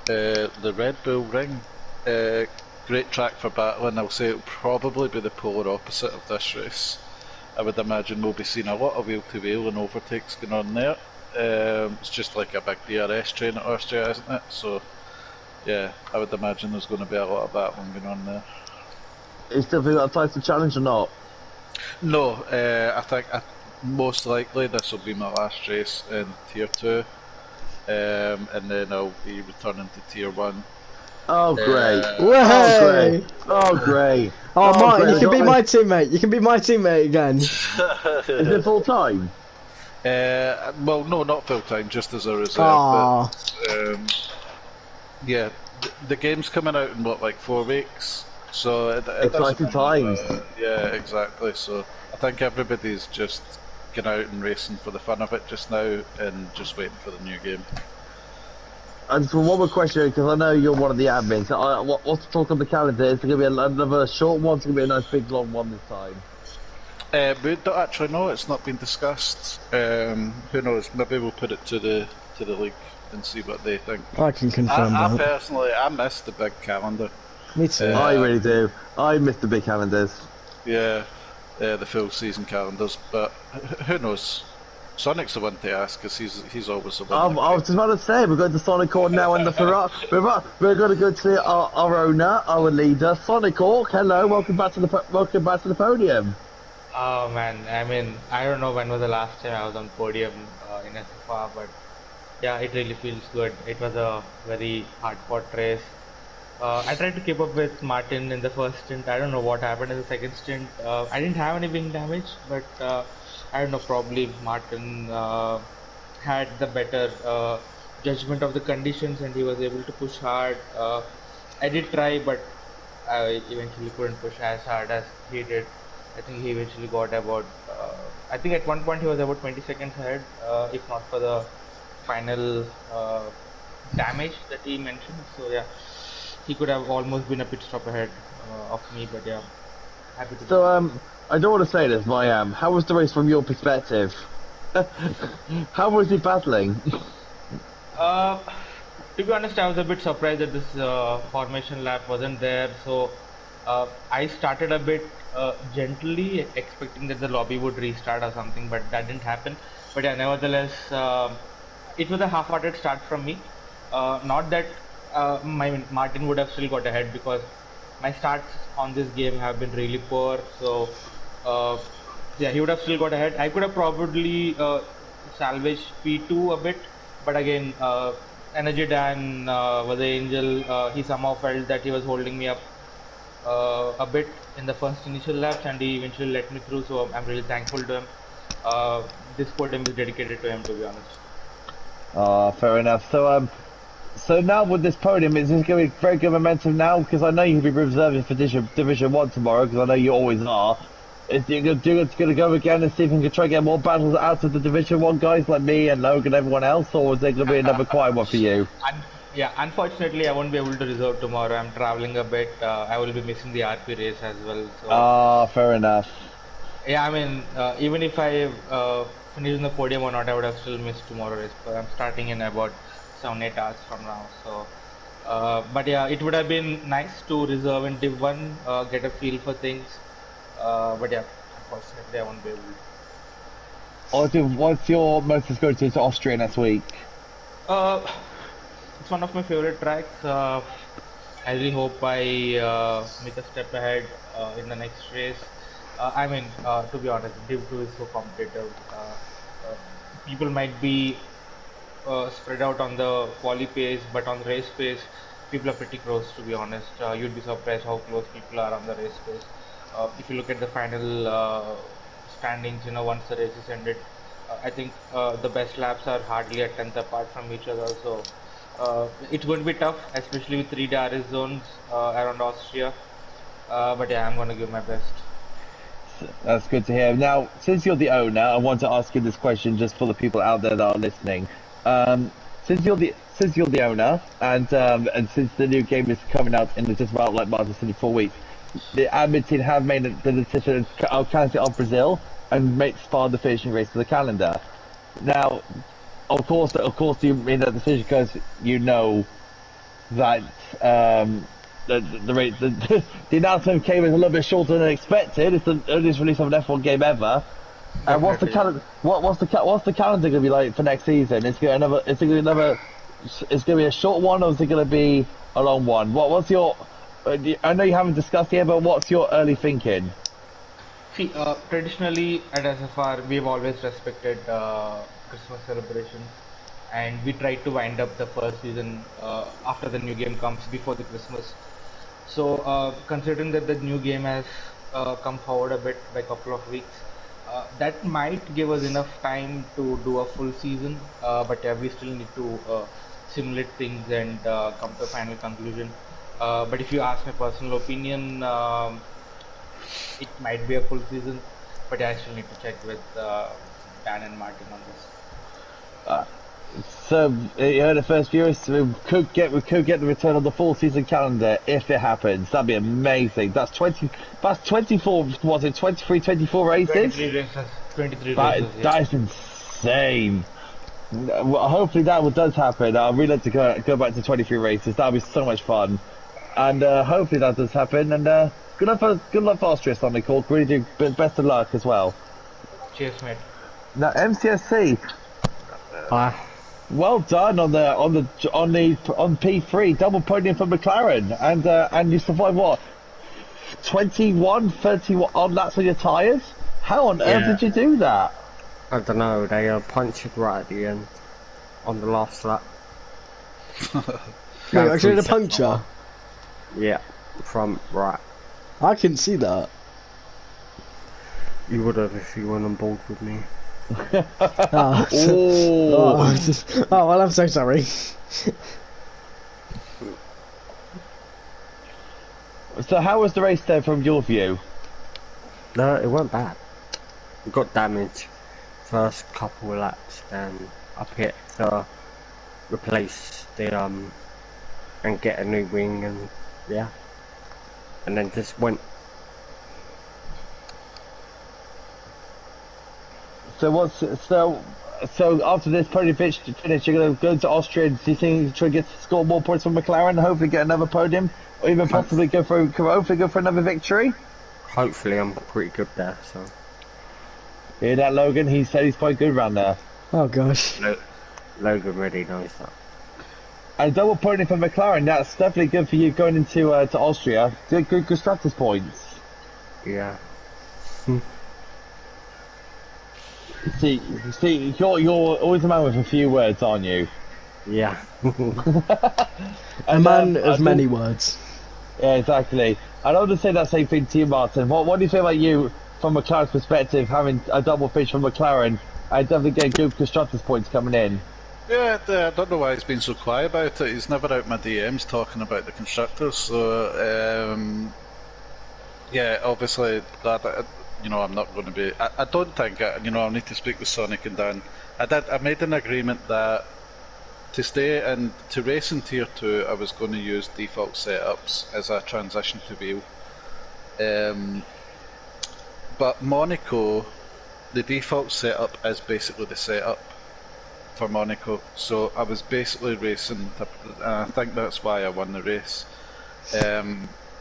The Red Bull Ring, great track for battling. I'll say it'll probably be the polar opposite of this race. I would imagine we'll be seeing a lot of wheel to wheel and overtakes going on there. It's just like a big DRS train at Austria, isn't it? So yeah, I would imagine there's going to be a lot of battling going on there. You still think that title challenge or not? No, I think most likely this will be my last race in Tier 2, and then I'll be returning to Tier 1. Oh great! Way! Oh great! Oh great! Oh, Martin, great. you can be my teammate. You can be my teammate again. Is it full time? Well, no, not full time, just as a reserve. Aww. But, yeah, the game's coming out in what, like 4 weeks? So Exciting times. Yeah, exactly. So I think everybody's just getting out and racing for the fun of it just now, and just waiting for the new game. And for one more question, because I know you're one of the admins. What's the talk on the calendar? Is it going to be another short one? It's going to be a nice big long one this time? We don't actually know. It's not been discussed. Who knows? Maybe we'll put it to the league and see what they think. I can confirm I that. personally, I miss the big calendar. Me too. I really do. I miss the big calendars. Yeah, the full season calendars. But who knows? Sonic's the one to ask, because he's always the one. I was just about to say, we're going to Sonic Hawk now and the Ferrari. We're going to go to our owner, our leader, Sonic Hawk. Hello, welcome back to the podium. Oh man, I mean, I don't know when was the last time I was on podium in SFR, but yeah, it really feels good. It was a very hard-fought race. I tried to keep up with Martin in the first stint. I don't know what happened in the second stint. I didn't have any wing damage, but I don't know, probably Martin had the better judgment of the conditions and he was able to push hard. I did try, but I eventually couldn't push as hard as he did. I think he eventually got about, I think at one point he was about 20 seconds ahead, if not for the final damage that he mentioned. So yeah, he could have almost been a pit stop ahead of me, but yeah, happy to be So, here. I don't want to say this, but I am. How was the race from your perspective? How was he battling? Uh, to be honest, I was a bit surprised that this formation lap wasn't there. So I started a bit gently, expecting that the lobby would restart or something, but that didn't happen. But yeah, nevertheless, it was a half-hearted start from me. Not that my Martin would have still got ahead because my starts on this game have been really poor. So uh, yeah, he would have still got ahead. I could have probably salvaged P2 a bit, but again, Energy Dan was the angel. He somehow felt that he was holding me up a bit in the first initial laps, and he eventually let me through. So I'm really thankful to him. This podium is dedicated to him, to be honest. Fair enough. So now with this podium, is this going to be very good momentum now? Because I know you'll be reserving for Division 1 tomorrow, because I know you always are. Is you going to go again and see if you can try to get more battles out of the Division 1 guys like me and Logan and everyone else, or is there going to be another quiet one for you? Yeah, unfortunately, I won't be able to reserve tomorrow. I'm traveling a bit. I will be missing the RP race as well. So Fair enough. yeah, I mean, even if I finish in the podium or not, I would have still missed tomorrow race. But I'm starting in about 7-8 hours from now. So, but yeah, it would have been nice to reserve in Div 1, get a feel for things. But yeah, unfortunately, I won't be able to. What's your motor's going to Austria next week? Uh, it's one of my favorite tracks. I really hope I make a step ahead in the next race. I mean, to be honest, Div 2 is so competitive. People might be spread out on the quali pace, but on the race pace, people are pretty close, to be honest. You'd be surprised how close people are on the race pace. If you look at the final standings, once the race is ended, I think the best laps are hardly a tenth apart from each other. So it's going to be tough, especially with 3 DRS zones around Austria. But yeah, I'm going to give my best. That's good to hear. Now, since you're the owner, I want to ask you this question just for the people out there that are listening. Since you're the owner, and since the new game is coming out in just about like Martin said, 4 weeks, the admin team have made the decision of cancelling off Brazil and make Spa the finishing race of the calendar. Now, of course, you made that decision because you know that the announcement came in a little bit shorter than expected. It's the earliest release of an F1 game ever. And what's the calendar? What's the calendar going to be like for next season? It's going to be a short one, or is it going to be a long one? What's your? I know you haven't discussed yet, but what's your early thinking? See, traditionally at SFR, we've always respected Christmas celebrations, and we try to wind up the first season after the new game comes before the Christmas. So, considering that the new game has come forward a bit by a couple of weeks, that might give us enough time to do a full season. But yeah, we still need to simulate things and come to a final conclusion. But if you ask my personal opinion, it might be a full season, but I still need to check with Dan and Martin on this. So you heard it first, viewers. We could get the return of the full season calendar if it happens. That'd be amazing. That's 24. Was it 23, 24 races? 23 races. 23 races. That is insane. Well, hopefully that does happen. I'd really like to go back to 23 races. That'd be so much fun. And hopefully that does happen. And good luck for Austria, Sunday Cork. Really do. Best of luck as well. Cheers, mate. Now MCSC. Well done on P3, double podium for McLaren, and you survived what, 21, 31 odd laps on your tyres? How on earth did you do that? I don't know, they punctured right at the end, on the last lap. Wait, actually a puncture? Yeah, front right. I can see that. You would have if you weren't on board with me. Oh, well, I'm so sorry. So how was the race then from your view? No, it weren't bad. We got damaged first couple of laps, then I picked to replace the and get a new wing, and yeah, and then just went. So after this podium finish, you're going to go to Austria. Do you think you try to score more points from McLaren, and hopefully get another podium, or even possibly go for another victory? Hopefully, I'm pretty good there. So. Hear that, Logan? He said he's quite good around there. Oh gosh. Logan really knows that. And double podium for McLaren. That's definitely good for you going into to Austria. Good constructors points. Yeah. See, you're always a man with a few words, aren't you? Yeah. A man of many words. Yeah, exactly. I don't want to say that same thing to you, Martin. What do you feel about you, from McLaren's perspective, having a double finish from McLaren, and definitely getting good constructors points coming in? Yeah, I don't know why he's been so quiet about it. He's never out my DMs talking about the constructors. So, yeah, obviously that. I'm not going to be. I don't think. I'll need to speak with Sonic and Dan. I made an agreement that to stay and to race in Tier 2, I was going to use default setups as a transition to wheel. But Monaco, the default setup is basically the setup for Monaco. So I was basically racing, and I think that's why I won the race.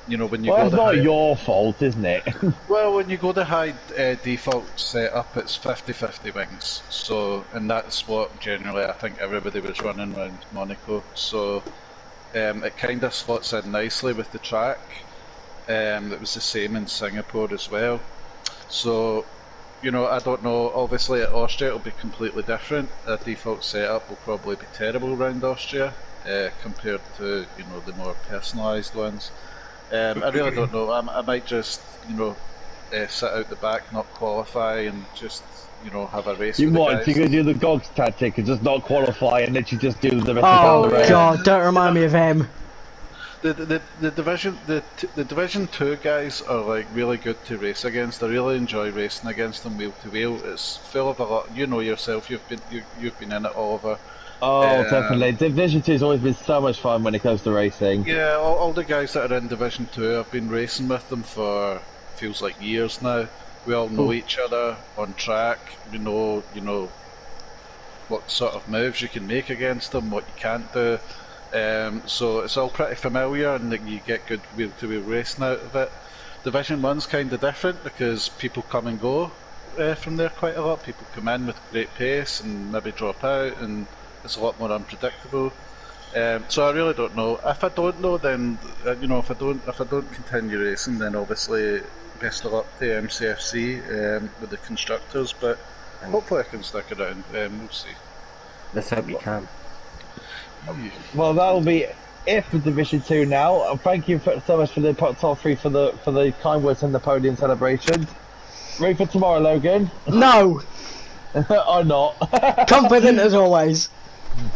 When you go it's not your fault, isn't it? Well, when you go the high default setup, it's 50-50 wings. So, and that's what generally I think everybody was running around Monaco. So, it kind of slots in nicely with the track. It was the same in Singapore as well. So, I don't know. Obviously, at Austria it'll be completely different. A default setup will probably be terrible around Austria compared to the more personalised ones. I really don't know. I might just, sit out the back, not qualify, and just, have a race. You with might. the You're guys. going to do the Gogs tactic and just not qualify, and let you just do the rest Oh of the race. god, don't remind me of him. The division 2 guys are like really good to race against. I really enjoy racing against them wheel to wheel. It's full of a lot. You know yourself. You've been in it, Oliver. Oh, definitely. Division 2 has always been so much fun when it comes to racing. Yeah, all the guys that are in Division 2, I've been racing with them for feels like years now. We all know each other on track. We know, what sort of moves you can make against them, what you can't do. So it's all pretty familiar, and you get good wheel-to-wheel racing out of it. Division 1's kind of different because people come and go from there quite a lot. People come in with great pace and maybe drop out, and it's a lot more unpredictable. So I really don't know. If I don't know, then if I don't continue racing, then obviously best of luck to MCFC with the constructors. But hopefully I can stick around. We'll see. Let's hope you can. Well, that'll be it for Division 2 now. Thank you so much for the top 3 for the kind words and the podium celebration. Ready for tomorrow, Logan? No! Or not? Confident as always.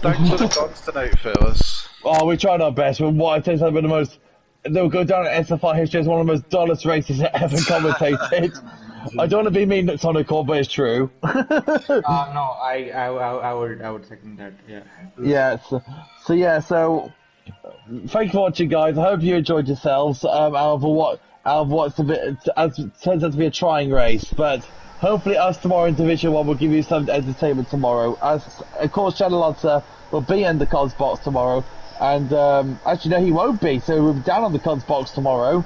Thanks for the talks tonight, fellas. Oh, we tried our best. What I think has been the most. They'll go down in SFI history as one of the most dullest races ever commentated. I don't want to be mean that's on a call, but it's true. No, I would second that. Yeah. Yeah. So thank you for watching, guys. I hope you enjoyed yourselves. Out of what's a bit, as turns out to be a trying race, but hopefully us tomorrow in Division 1 will give you some entertainment tomorrow. As of course, Channel Answer will be in the cons box tomorrow, and actually no, he won't be. So we'll be down on the cons box tomorrow.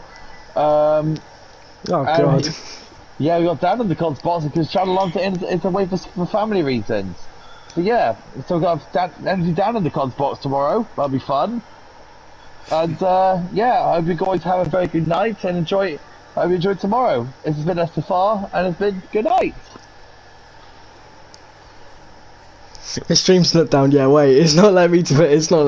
Oh god. Yeah, we got down in the cons box because Channel Answer is away for family reasons. So yeah, so we've got energy down in the cons box tomorrow. That'll be fun. And yeah, I hope you guys have a very good night and enjoy. I hope you enjoy tomorrow. This has been SFR, and it's been good night. The stream's not down yet. Wait, it's not letting me. It's not letting me.